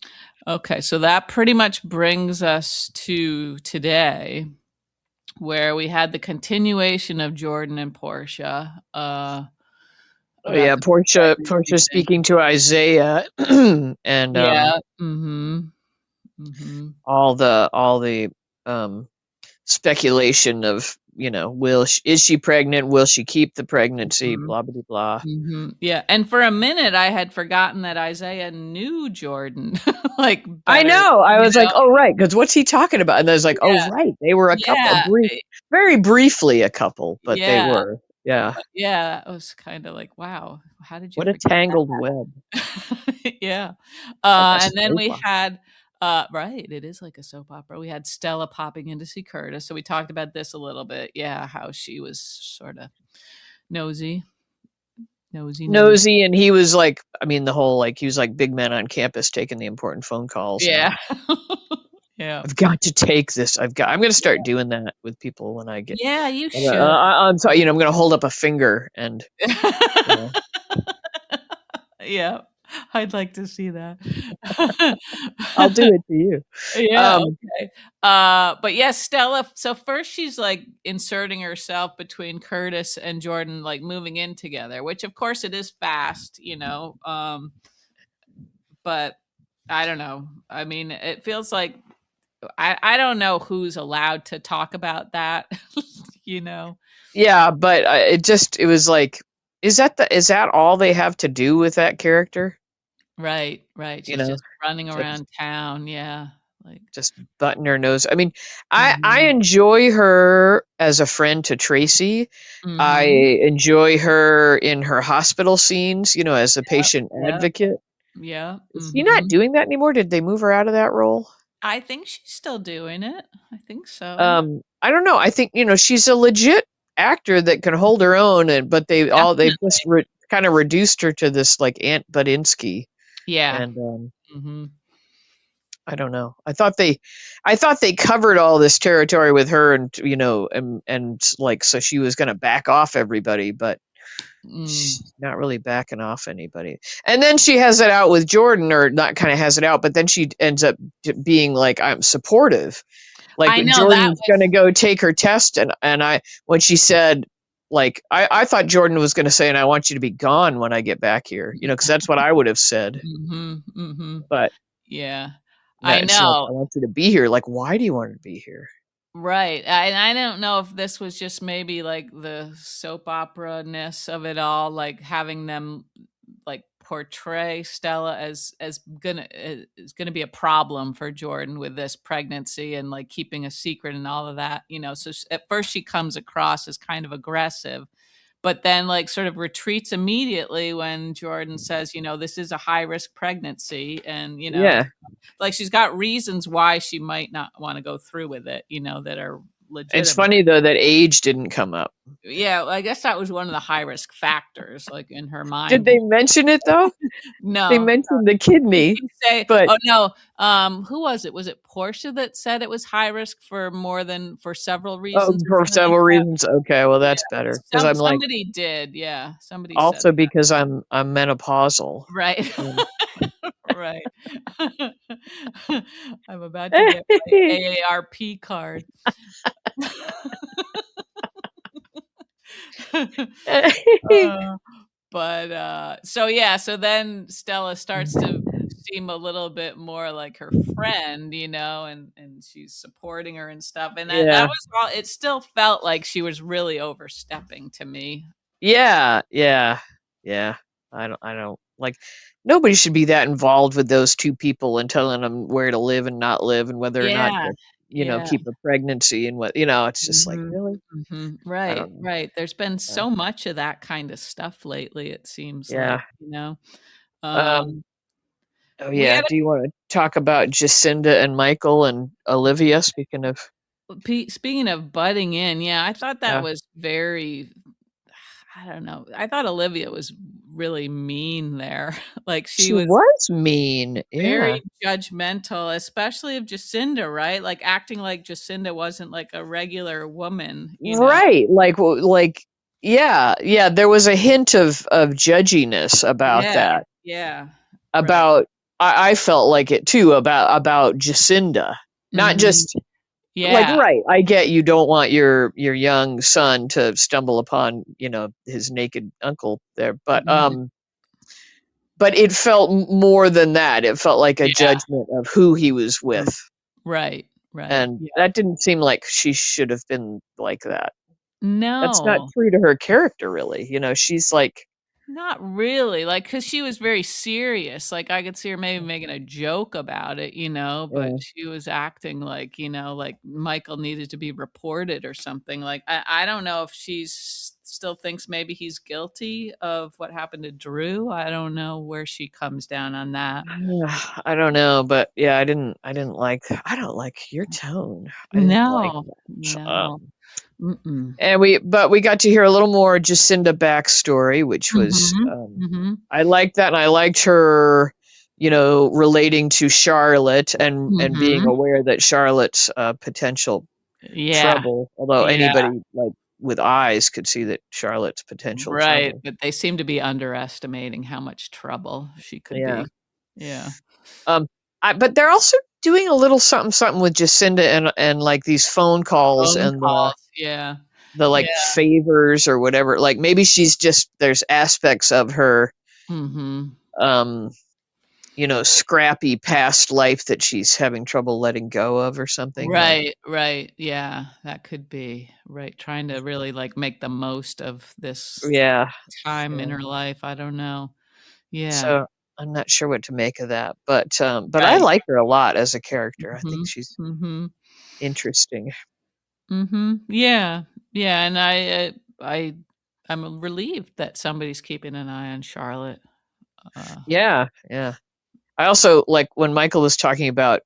Okay, so that pretty much brings us to today, where we had the continuation of Jordan and Portia, Oh about yeah, the Portia pregnancy thing. speaking to Isaiah, and Yeah. Mhm. Mhm. all the um speculation of is she pregnant? Will she keep the pregnancy? Mhm. Blah blah blah. Yeah, and for a minute, I had forgotten that Isaiah knew Jordan, like, I better, know. I you was like, know? oh right, because what's he talking about? And I was like, oh Yeah. right, they were a couple, Yeah. very briefly a couple, but they Yeah. were. Yeah. Yeah, I was kinda like, "Wow, how did you What a forget tangled web, that?" Yeah. like a And then soap we opera. had right, it is like a soap opera. We had Stella popping in to see Curtis, so we talked about this a little bit. Yeah, how she was sorta nosy, nosy, nosy. Nosy, and he was like, the whole like he was like big man on campus taking the important phone calls, and Yeah. Yeah. I've got to take this. I'm going to start doing that with people when I get. Yeah, you should. I'm sorry. I'm going to hold up a finger and you know, Yeah, I'd like to see that. I'll do it to you. Yeah, Um, okay. But yes, Stella, so first she's like inserting herself between Curtis and Jordan, like moving in together, which of course it is fast, but I don't know. I mean, it feels like I don't know who's allowed to talk about that, you know. yeah, but it was like, is that all they have to do with that character? Right, right. You She's know, just running just around town, yeah. Like just button her nose. I mhm. enjoy her as a friend to Tracy. I Mhm. enjoy her in her hospital scenes, as a patient Yep. advocate. Yeah. Is she not Mhm. doing that anymore? Did they move her out of that role? I think she's still doing it. I think so. I don't know. I think she's a legit actor that can hold her own, but they Definitely. just kind of reduced her to this like Aunt Budinsky, Yeah. and Mhm. I don't know. I thought they covered all this territory with her, and and like so she was going to back off everybody, but Mm. she's not really backing off anybody. And then she has it out with Jordan, or not kind of has it out, but then she ends up being like, I'm supportive. Like I know that Jordan's going to go take her test, and when she said, like, I thought Jordan was going to say, and I want you to be gone when I get back here, because that's what I would have said. Mhm, mhm. But Yeah. I no, she's like, know. I want you to be here. Like, why do you want to be here? Right. And I don't know if this was just maybe like the soap opera-ness of it all, like having them like portray Stella as gonna is gonna be a problem for Jordan with this pregnancy and like keeping a secret and all of that, you know. So at first she comes across as kind of aggressive, but then like sort of retreats immediately when Jordan says, you know, this is a high risk pregnancy, and you know, Yeah. like she's got reasons why she might not want to go through with it, you know, that are It's legitimate. funny though that age didn't come up. Yeah, well, I guess that was one of the high risk factors, like in her Did mind. they mention it though? They No, mentioned the did kidney, she say? but Oh no, who was it? Was it Portia that said it was high risk for more than for several oh, reasons or for something like several that? reasons. Okay, well Yeah, that's better because I'm like, somebody did. Yeah, somebody said also because I'm menopausal. right. And Right. I'm about to get my AARP card. Uh, so yeah, so then Stella starts to seem a little bit more like her friend, you know, and she's supporting her and stuff, and that yeah, was all it still felt like she was really overstepping to me. yeah, yeah, yeah. I don't like, nobody should be that involved with those two people and telling them where to live and not live and whether or not Yeah. to, Yeah. keep a pregnancy and what, it's just like, Mhm. really? Mhm. I Right, don't know. right. There's been Uh, so much of that kind of stuff lately, it seems like, yeah. you know? Um, Um, oh we yeah. had Do you want to talk about Jacinda and Michael and Olivia? Speaking of, speaking of butting in, yeah, I thought that yeah, was very I don't know. I thought Olivia was really mean there. Like, she she was was mean. Yeah. very judgmental, especially of Jacinda, right? Like, acting like Jacinda wasn't, like, a regular woman, you know? Right. Like, yeah, yeah. There was a hint of judginess about Yeah, that. yeah, right. About, I felt like it too about Jacinda. Not Mhm. just like, Yeah. right. I get you don't want your young son to stumble upon, his naked uncle there, Mhm. but it felt more than that. It felt like a Yeah. judgment of who he was with, Right, right, and yeah. that didn't seem like she should have been like that. That's not No, true to her character, really. She's like, not really, like, because she was very serious, like, I could see her maybe making a joke about it, you know, but yeah, she was acting like, you know, like Michael needed to be reported or something, like, I don't know if she's still thinks maybe he's guilty of what happened to Drew, I don't know where she comes down on that. I don't know, but yeah, I don't like your tone. I didn't like No, that. no, mm-mm. And we got to hear a little more Jacinda backstory, which was, Mhm, mhm, I liked that, and I liked her, relating to Charlotte and being mhm. aware that Charlotte's potential Yeah, trouble, although yeah. anybody like with eyes could see that Charlotte's potential Right, trouble. but they seem to be underestimating how much trouble she could Yeah. be. Yeah. Um, but they're also doing a little something something with Jacinda, and like these phone calls Phone and calls, yeah. the Yeah. like favors or whatever. Like maybe she's just, there's aspects of her, Mhm. um, scrappy past life that she's having trouble letting go of or something like, Right, right, yeah, that could be. Right, trying to really, like, make the most of this yeah, time in yeah. her life, I don't know. Yeah, So I'm not sure what to make of that, but I right. like her a lot as a character. I think Mhm, she's mhm, interesting. mhm. Yeah, yeah, and I I'm relieved that somebody's keeping an eye on Charlotte. Uh Yeah, yeah. I also like when Michael was talking about,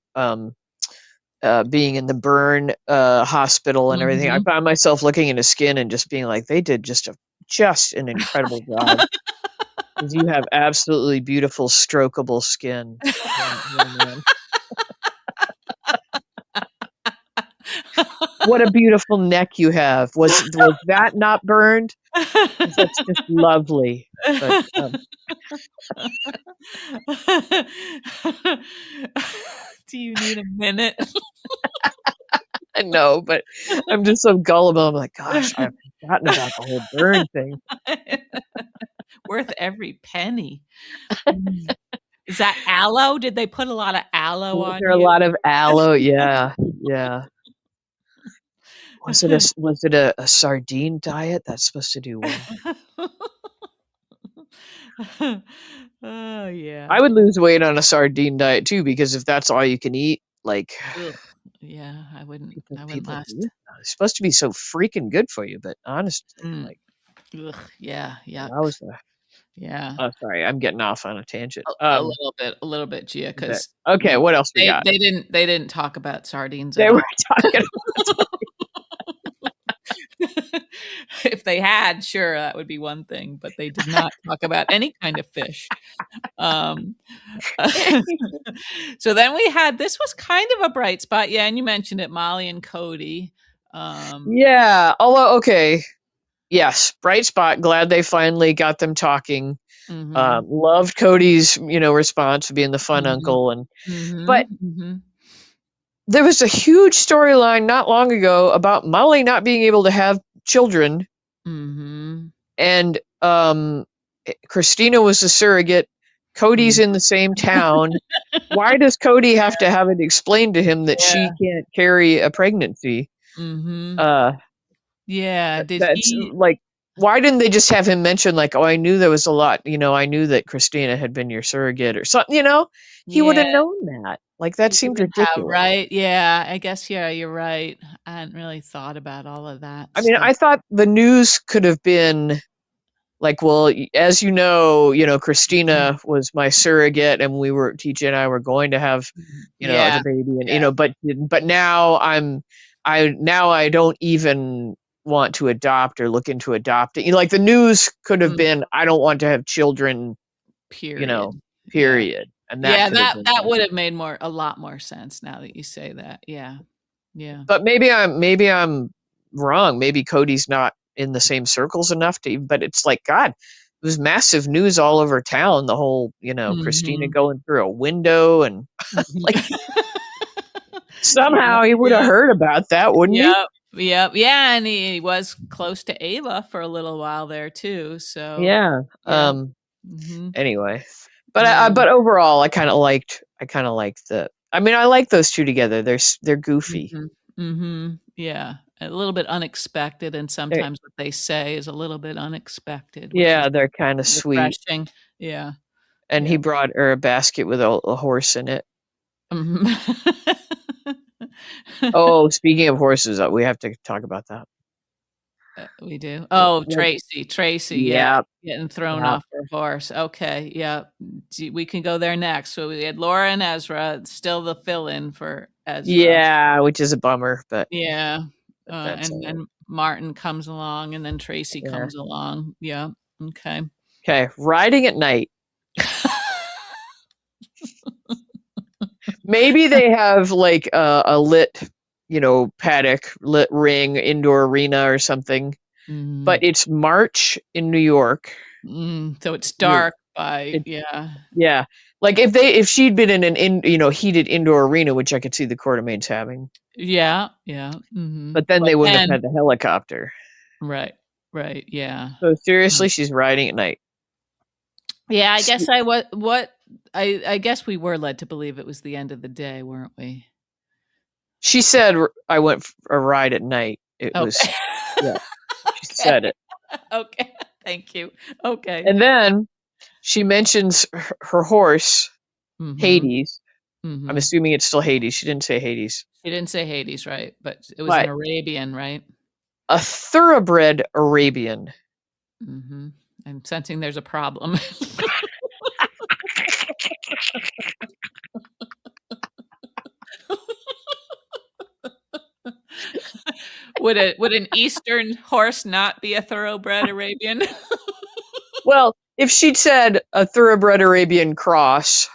being in the burn hospital and everything. I Mhm. found myself looking at his skin and just being like, they did just an incredible job. 'cause you have absolutely beautiful strokeable skin, young man. What a beautiful neck you have. Was that not burned? 'Cause that's just lovely. But, Do you need a minute? I know, but I'm just so gullible. I'm like, "Gosh, I've forgotten about the whole burn thing." Worth every penny. Mm. Is that aloe? Did they put a lot of aloe Was on there a you? lot of aloe? Yeah, yeah. Was it a sardine diet? That's supposed to do wonders. Oh, yeah. I would lose weight on a sardine diet too, because if that's all you can eat, like, Ugh. Yeah, people I wouldn't people do last. it now. It's supposed to be so freaking good for you, but honestly, Mm. like, Ugh, yeah, yuck. wowza. Yeah. Oh, sorry, I'm getting off on a tangent. A little bit, Gia, A bit. 'cause, Okay, what else we got? they didn't talk about sardines at They were all. talking If they had, sure, that would be one thing, but they did not talk about any kind of fish. Um, so then we had this was kind of a bright spot, yeah, and you mentioned it, Molly and Cody. Um, Yeah, although okay, yes, bright spot, glad they finally got them talking. mhm, Loved Cody's, response, being the fun mhm, uncle, and but mhm, mhm, there was a huge storyline not long ago about Molly not being able to have children, mhm, and Christina was a surrogate. Cody's mhm. in the same town. Why does Cody have to have it explained to him that she Yeah, can't carry a pregnancy? mhm. Uh, Yeah, did that's he like, why didn't they just have him mention, like, "Oh, I knew there was a lot, I knew that Christina had been your surrogate," or something? He would Yeah, have known that. Like, that he seemed would have, ridiculous. right? Yeah, I guess, yeah, you're right. I hadn't really thought about all of that I mean, stuff. I thought the news could have been like, well, as Mhm, Christina was my surrogate, and TJ and I were going to have, mhm. the Yeah, baby, and yeah. but now I don't even want to adopt or look into adopting. Like, the news could have Mm, been, I don't want to have children, you know, period. Yeah. period, and that Yeah, could have that been. would have made a lot more sense now that you say that. Yeah. Yeah. But maybe I'm wrong. Maybe Cody's not in the same circles enough to. But it's like, God, it was massive news all over town. The whole, Christina Mhm. going through a window, and Mhm. like, Yeah, somehow he would have yeah. heard about that, wouldn't he? Yep, yep, yeah, and he was close to Ava for a little while there too, so Yeah. yeah. Mhm. Anyway, but Yeah. but overall, I kind of liked the. I mean, I like those two together. They're goofy. Mhm. Mhm. Yeah. A little bit unexpected, and They're, sometimes what they say is a little bit unexpected, which is yeah, they're kind of sweet. refreshing. Yeah. And he Yeah. brought her a basket with a horse in it. Mhm. Oh, speaking of horses, we have to talk about that. We do? Oh, What? Tracy, yeah, Yeah, getting thrown yeah, off her horse. Okay, yeah, we can go there next. So we had Laura and Ezra, still the fill-in for Ezra. yeah, which is a bummer, but Yeah, that's and all right. then Martin comes along, and then Tracy Yeah. comes along. Yeah, okay. Okay, riding at night. Maybe they have like a lit, paddock, lit ring, indoor arena or something. But Mm, it's March in New York. so it's You're dark by it, yeah. yeah. Like, if she'd been in an heated indoor arena, which I could see the Quartermaines having, Yeah, yeah, mhm, but then but they wouldn't have then had the helicopter. right, right, yeah. So Mm. seriously, she's riding at night. Yeah, I guess She, I what I guess we were led to believe it was the end of the day, weren't we? she said, I went for a ride at night. It was, Okay. yeah, she Okay. said it. Okay. Thank you. Okay. And then she mentions her horse, Mhm. Hades. I'm Mhm. assuming it's still Hades. She didn't say Hades. She didn't say Hades, right? But it was an But Arabian, right? a thoroughbred Arabian. Mhm. I'm sensing there's a problem. Would an Eastern horse not be a thoroughbred Arabian? Well, If she'd said a thoroughbred Arabian cross,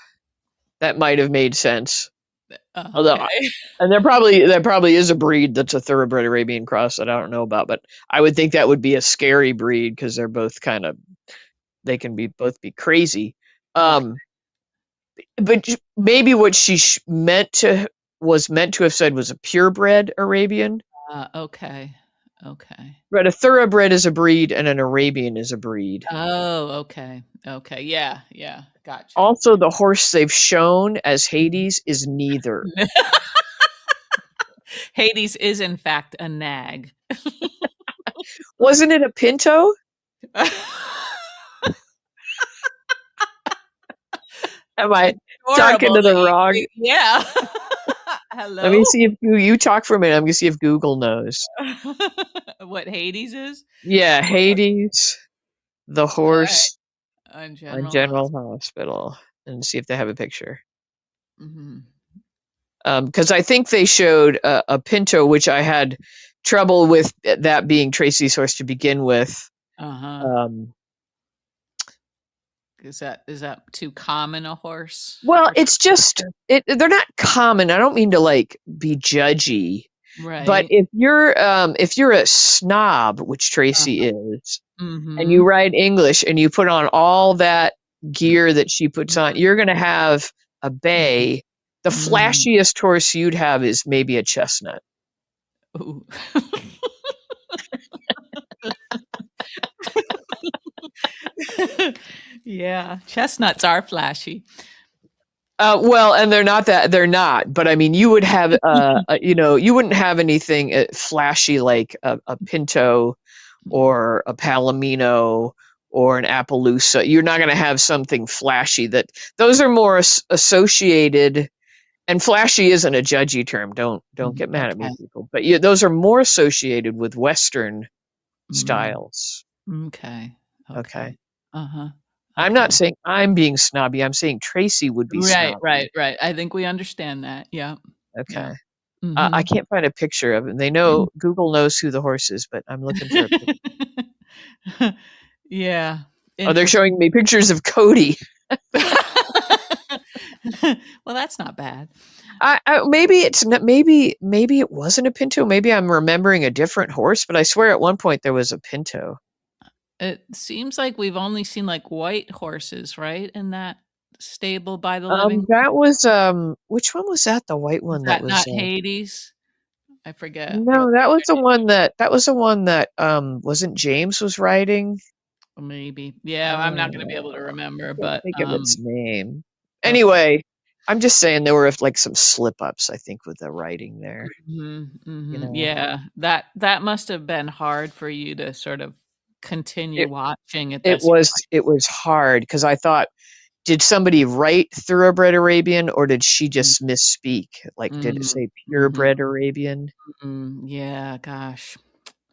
that might have made sense. Although, Okay. and there probably is a breed that's a thoroughbred Arabian cross that I don't know about, but I would think that would be a scary breed because they're both kind of they can be both be crazy. Okay. Um, but maybe what she meant to have said was a purebred Arabian. Okay. Okay. But a thoroughbred is a breed and an Arabian is a breed. Oh, okay. Okay. Yeah. Yeah. Gotcha. Also, the horse they've shown as Hades is neither. Hades is in fact a nag. Wasn't it a pinto? Am I talking Adorable to the that wrong? yeah. Let me Hello? see if you talk for a minute. I'm gonna see if Google knows. What Hades is? Yeah, Or Hades, the horse on on General General Hospital. Hospital, and see if they have a picture. Mhm. Because I think they showed a pinto, which I had trouble with that being Tracy's horse to begin with. Uh-huh. Um, Is that too common a horse well, for it's just some? they're not common. I don't mean to like be judgy, but Right. if you're a snob, which Tracy Uh-huh. is, and you Mhm. write English and you put on all that gear that she puts on, you're going to have a Mhm. bay. The Mhm. flashiest horse you'd have is maybe a chestnut. Ooh. Yeah, chestnuts are flashy. Well, and they're not, but I mean, you would have, you wouldn't have anything flashy like a Pinto or a Palomino or an Appaloosa. You're not going to have something flashy those are more associated. And flashy isn't a judgy term. Don't get mad at me, Okay. people. But those are more associated with Western Mm, styles. m'kay. Okay. Okay. Uh-huh. I'm not Okay. saying I'm being snobby. I'm saying Tracy would be Right, snobby. right, right. I think we understand that. Yeah. Yeah. Okay. I Mhm. can't find a picture of it. They know Google knows who the horse is, but I'm looking for a picture. Yeah. Oh, they're Interesting. showing me pictures of Cody. Well, that's not bad. Maybe it's not, maybe it wasn't a Pinto. Maybe I'm remembering a different horse, but I swear at one point there was a Pinto. It seems like we've only seen, like, white horses, right, in that stable by the living room? That was which one was that? The white Is one that that was not Hades? I forget what no, that was the one that wasn't James was riding. maybe. Yeah, I'm not gonna be able to Uh, remember, can't but, think of its name. okay. Anyway, I'm just saying there were like some slip ups, I think, with the writing there. Mhm, You mhm, know, yeah, that must have been hard for you to sort of continue it watching at it this was point. it was hard because I thought, did somebody write thoroughbred Arabian or did she Mm, just misspeak? Like, did it mm, say mhm, purebred Arabian? yeah, gosh,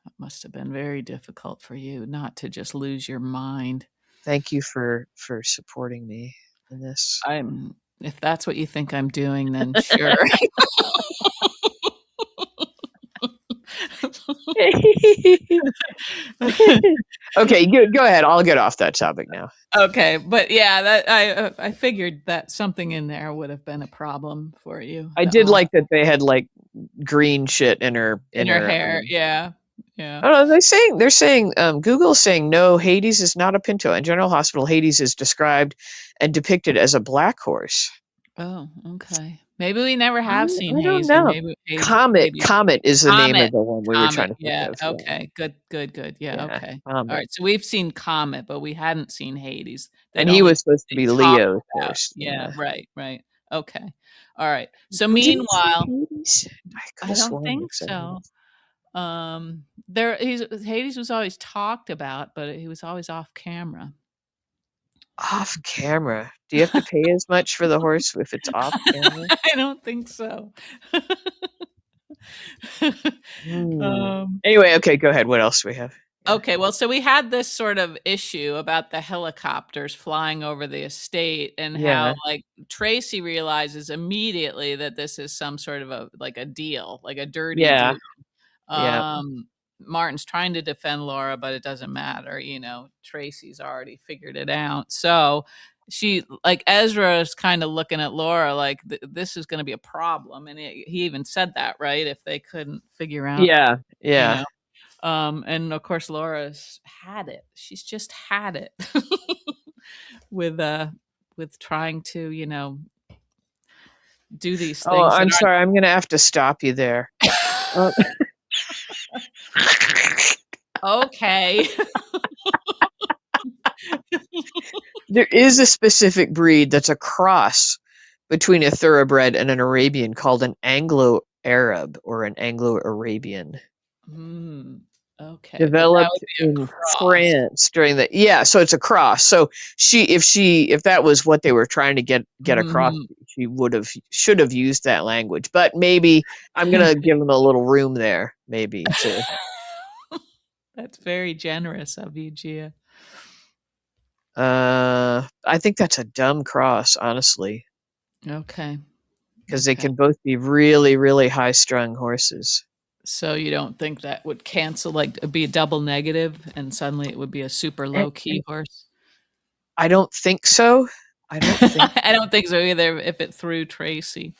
that must have been very difficult for you not to just lose your mind. Thank you for supporting me in this. I'm if that's what you think I'm doing, then sure. Okay, go ahead. I'll get off that topic now. Okay, but yeah, that I figured that something in there would have been a problem for you, I the did like that they had like green shit in her in in her her. hair, yeah, yeah. I don't know. They're saying Google's saying no. Hades is not a Pinto. In General Hospital, Hades is described and depicted as a black horse. Oh, okay. Maybe we never I, have seen I don't Hazy, know. maybe Comet Hazy Comet is the name of Comet, the one we were Comet, trying to think yeah, of. Yeah, okay, good, good, good, yeah, yeah, okay. Comet. Alright, so we've seen Comet, but we hadn't seen Hades. They'd And he only was supposed to they be talked Leo's about horse. yeah, Yeah. right, right, okay. Alright, so Did it say meanwhile Hades? I could I have don't sworn it think said so. Hades. There Hades was always talked about, but he was always off camera. Off camera. Do you have to pay as much for the horse if it's off camera? I don't think so. Hmm. Um, Anyway, okay, go ahead. What else do we have? Yeah. okay, well, so we had this sort of issue about the helicopters flying over the estate and how, Yeah. like, Tracy realizes immediately that this is some sort of a like a deal, like a dirty Yeah. deal. Yeah. Um, Martin's trying to defend Laura, but it doesn't matter. Tracy's already figured it out. So she, like, Ezra is kind of looking at Laura like this is going to be a problem. And he even said that, right? If they couldn't figure out, Yeah, you yeah. know, and of course, Laura's had it. She's just had it with, trying to, do these Oh, things that I'm sorry. I'm going to have to stop you there. aren't Uh, okay. there is a specific breed that's a cross between a thoroughbred and an Arabian called an Anglo-Arab or an Anglo-Arabian. Mm, okay, but that would Developed be a in cross. France during the yeah, so it's a cross. So if that was what they were trying to get across, Mhm. she should have used that language. But maybe I'm gonna give them a little room there, maybe to That's very generous of you, Gia. I think that's a dumb cross, honestly, Okay, because they okay. can both be really, really high strung horses. So you don't think that would cancel, like, be a double negative, and suddenly it would be a super And, low key and horse? I don't think so. I don't think I don't think so either. If it threw Tracy,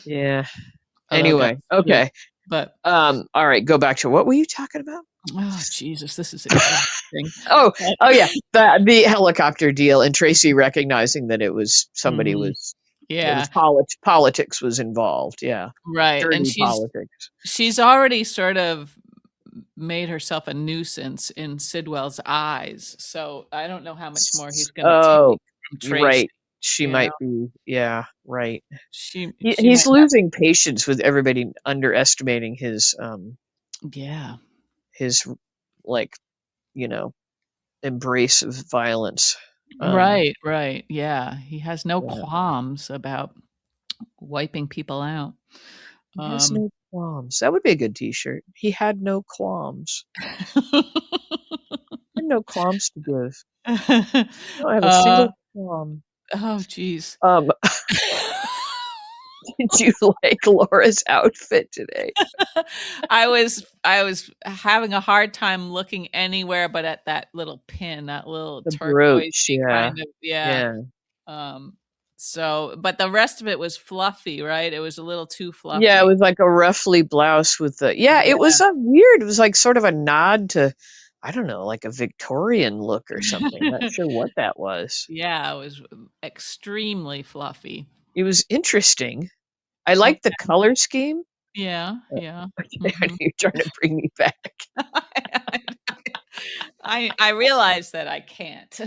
yeah. although God Anyway, forbid. okay. But All right, go back to what were you talking about? oh Jesus, this is exhausting. Oh, But, oh yeah, the helicopter deal and Tracy recognizing that mhm, it was yeah, politics was involved. Yeah, right. And dirty politics. she's already sort of made herself a nuisance in Sidwell's eyes. So I don't know how much more he's going to Oh, take from you're Tracy. right. She You know, might be. Yeah, right. she He's might have. losing patience with everybody underestimating Yeah. his like you know embrace of violence. Right. Right. Yeah. He has no Yeah. qualms about wiping people out. He has Um, no qualms. That would be a good T-shirt. He had no qualms. He had no qualms to give. I don't have a uh, single qualm. oh, geez. Um, did you like Laura's outfit today? I was having a hard time looking anywhere but at that little pin, that little The brooch, turquoisey yeah, kind of, yeah. yeah, Um, but the rest of it was fluffy, right? It was a little too yeah. It fluffy. was like a ruffly blouse with the yeah. It Yeah. was weird. It was like sort of a nod to, I don't know, like a Victorian look or something. Not sure what that was. Yeah, it was extremely fluffy. It was interesting. I Okay. liked the color scheme. Yeah, yeah. Mhm. You're trying to bring me back. I realize that I can't.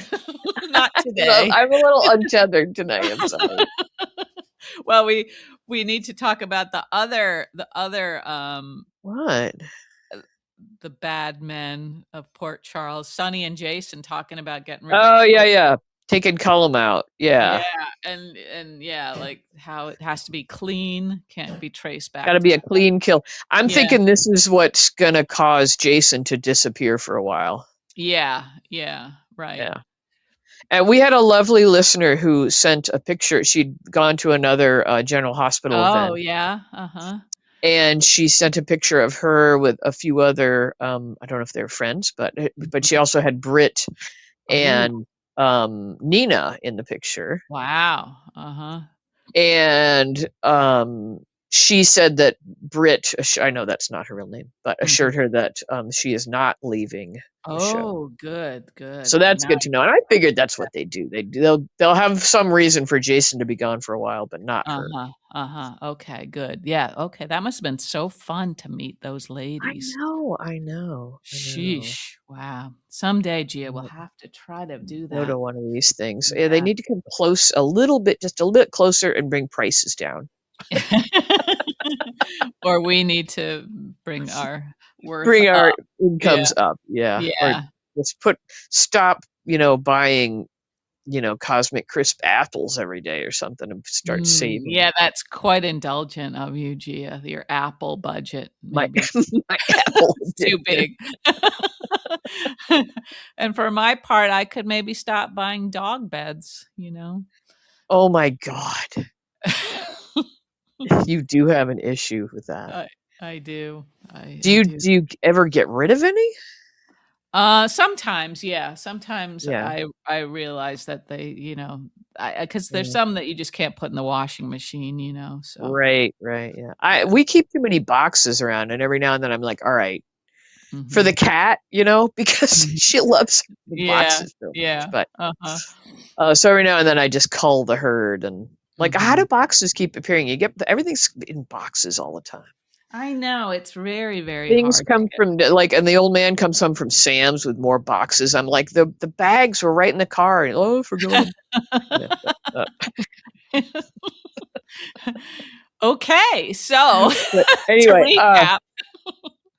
Not No, today. I'm a little untethered tonight. I'm sorry. Well, we need to talk about What? uh, the bad men of Port Charles, Sonny and Jason, talking about getting rid of Oh yeah, Chloe. yeah. Taking Cullum out. Yeah, Yeah. and yeah, like how it has to be clean, can't be traced Got back to to be a clean kill. I'm yeah, thinking this is what's gonna cause Jason to disappear for a while. yeah, yeah, right. Yeah. And we had a lovely listener who sent a picture. She'd gone to another General Hospital Oh, event, yeah, uh-huh. and she sent a picture of her with a few other. I don't know if they're friends, but she also had Britt Oh, and Nina in the picture. wow, uh-huh. And she said that Britt, I know that's not her real name, but Mhm. assured her that she is not leaving the show. Oh, good, So good. that's Now good to know. And I figured that's what they do. They'll have some reason for Jason to be gone for a while, but not her. uh-huh, uh-huh. Okay, good. Yeah, okay, that must have been so fun to meet those I ladies. know, I know, I know. Sheesh, wow. Someday, Gia, we'll I'll have to try to do go to that. one of these things. Yeah, they Yeah. need to come close a little bit, just a little bit closer, and bring prices down. Or we need to bring our worth Bring our up. Yeah, incomes up, yeah, or yeah. just stop, buying Cosmic Crisp apples every day or something and start saving. Yeah, that's quite indulgent of you, Gia. Your Apple budget, My maybe. my apple It's too addiction. big. And for my part, I could maybe stop buying dog beds. Oh my god. You do have an issue with that. I do. Do I you do. do you ever get rid of any? Sometimes, yeah. Sometimes Yeah. I realize that they, because there's Yeah. some that you just can't put in the washing machine, so. Right, right, yeah. I Yeah. we keep too many boxes around, and every now and then I'm like, "All right," for the Mhm. cat, because Mhm. she loves the Yeah. boxes so much, Yeah. but, Uh-huh. so every now and then I just cull the herd and like, how do Mhm. boxes keep appearing? You get everything's in boxes all the time. I know, it's very, very Things hard to come get. from like, and the old man comes home from Sam's with more boxes. I'm like, the bags were right in the car. And, oh, I forgot 'em. But, Okay, so but to anyway, recap.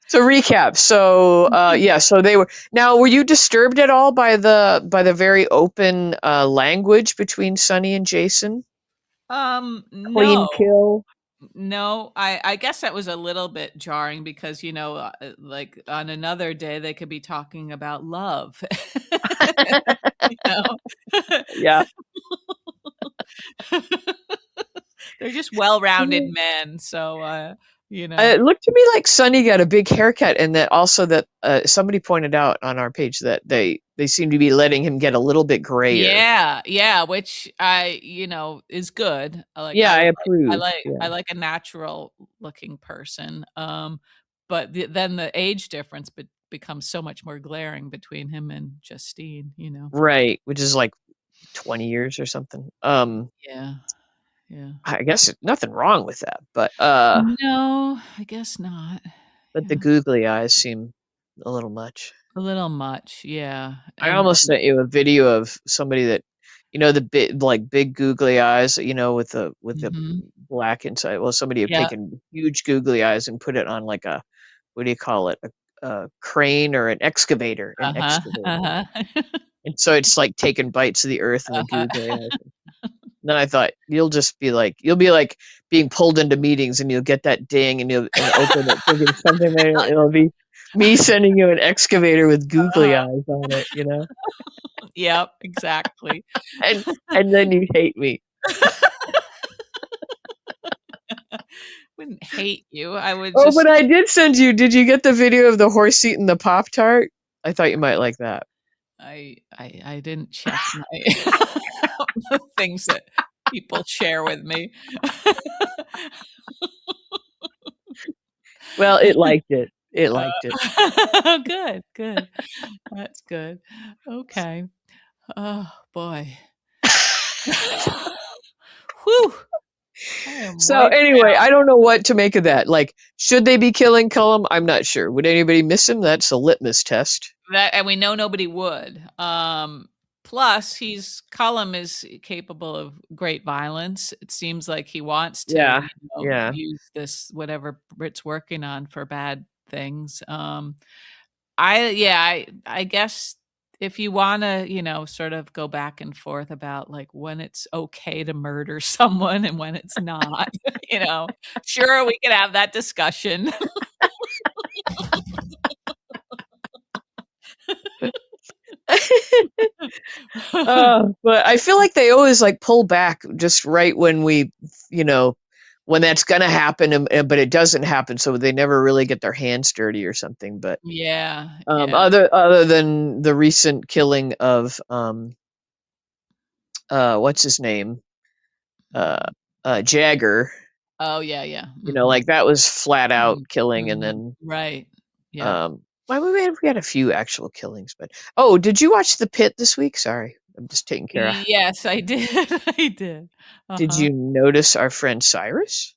so recap. So, yeah, so they were now. Were you disturbed at all by the very open language between Sonny and Jason? No. Clean kill. No, I guess that was a little bit jarring because, like, on another day, they could be talking about love. You know? Yeah. They're just well-rounded men, so, It looked to me like Sonny got a big haircut, and that also that somebody pointed out on our page that they seem to be letting him get a little bit grayer. Yeah, yeah, which is good. Yeah, I approve. I Yeah. like a natural looking person. But then the age difference becomes so much more glaring between him and Justine. Right, which is like 20 years or something. Yeah, yeah. I guess nothing wrong with that, No, I guess not. but the Yeah. googly eyes seem a little much. A little much, yeah. I And almost then sent you a video of somebody that, the big, like big googly eyes, with the mhm. black inside. Well, somebody had Yeah. taken huge googly eyes and put it on like a, what do you call it? A crane or an Uh-huh, excavator. uh-huh. And so it's like taking bites of the earth and the googly Uh-huh. eyes. Then I thought you'll be like being pulled into meetings and you'll get that ding and you'll and open it thinking something and it'll be me sending you an excavator with googly Uh-huh. eyes on it. Yep, exactly. And and then you hate me. Wouldn't hate you, I would Oh, but just I did you get the video of the horse eating the Pop Tart? I thought you might like that. I didn't check my the things that people share with me. Well, it liked it. It liked it. Good, good. That's good. Okay. Oh, boy. Whew, I am So wiped anyway, out. I don't know what to make of that. Like, should they be killing Cullum? I'm not sure. Would anybody miss him? That's a litmus test. That and we know nobody would. Plus Colum is capable of great violence. It seems like he wants to, Yeah, yeah. use this whatever Brit's working on for bad things. I guess if you wanna, sort of go back and forth about, like, when it's okay to murder someone and when it's not, you know, sure, we could have that discussion. But I feel like they always like pull back just right when you know, when that's gonna happen, but it doesn't happen, so they never really get their hands dirty or something. But Yeah, yeah. other than the recent killing of what's his name, uh, Jagger, Oh, yeah, yeah. Mhm. like that was flat out Mhm, killing, and mhm. then Right. Yep. um, well, we had a few actual killings, but oh, did you watch The Pit this week? Sorry, I'm just taking care of. Yes, I did, I did. Did Uh-huh. you notice our friend Cyrus?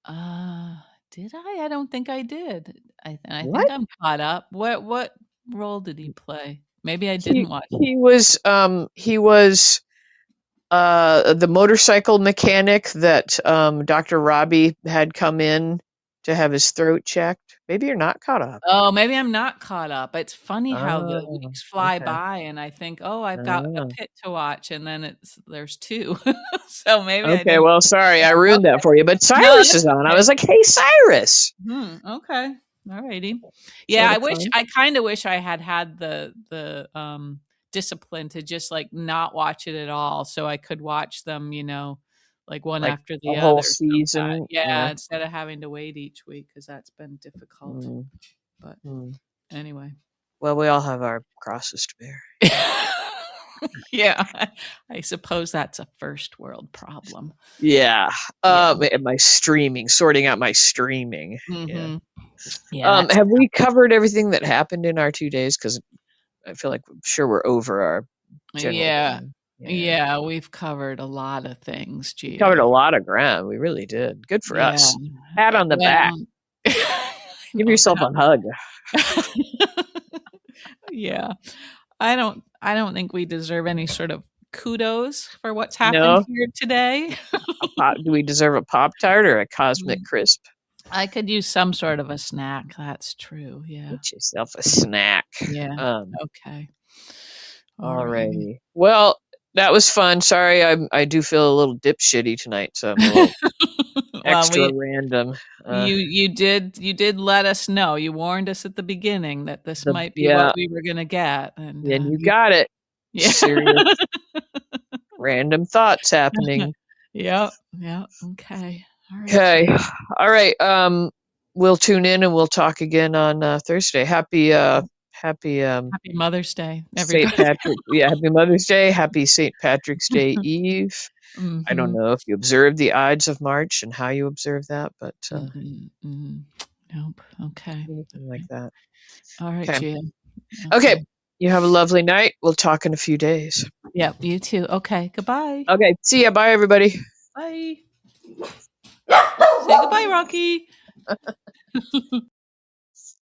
Uh, did I? I don't think I did. I think What? I'm caught up. What role did he play? Maybe I didn't He watch. he was the motorcycle mechanic that Dr. Robbie had come in to have his throat checked. Maybe you're not caught up. Oh, maybe I'm not caught up. It's funny how the Oh, weeks fly okay. by and I think, "Oh, I've got a Oh, pit to watch," and then there's 2. So maybe I okay. didn't. Well, sorry, I Yeah, ruined that okay. for you. But No, Cyrus that's is on. I okay. was like, hey, Cyrus. Okay. Alrighty. Yeah, Sort of fun. I kinda wish I had the discipline to just, like, not watch it at all so I could watch them, like one like after a the whole other. Sometimes. season. Yeah, Yeah. instead of having to wait each week because that's been difficult. Mm, But mm. anyway. Well, we all have our crosses to bear. Yeah, I suppose that's a first world problem. Yeah. Yeah. And my streaming, sorting out my streaming. Yeah. Mhm. Yeah, that's Have we covered everything that happened in our 2 days? Because I feel like I'm sure we're over our general yeah. time. Yeah. Yeah, we've covered a lot of things, We covered Gia. a lot of ground. We really did. Good for Yeah. us. Pat on the back. Well, Give no, yourself a hug. yeah. I don't think we deserve any sort of kudos for what's happened No? here today. Do we deserve a Pop Tart or a Cosmic Mm, Crisp? I could use some sort of a snack, that's true, yeah. Get yourself a snack. Yeah, Um, okay. Alrighty. Alrighty. Well, that was fun. Sorry, I do feel a little dipshitty tonight, so I'm a little Well, extra we random. you did let us know, you warned us at the beginning that this might be what Yeah, we were gonna get, and, and you you got it. yeah. Serious random thoughts happening. Yep, yep, okay. Alright, Okay. Gia. All right. We'll tune in and we'll talk again on Thursday. Happy Happy Mother's Day, St. everybody. Patrick. Yeah, happy Mother's Day. Happy St. Patrick's Day Eve. I don't Mhm, know if you observe the Ides of March and how you observe that, but mhm, mhm. Nope, okay, anything like okay. that. Alright, Okay. Gia. Okay. Okay. You have a lovely night. We'll talk in a few days. Yep, you too. Okay, goodbye. Okay. See ya. Bye, everybody. Bye. Say goodbye, Rocky.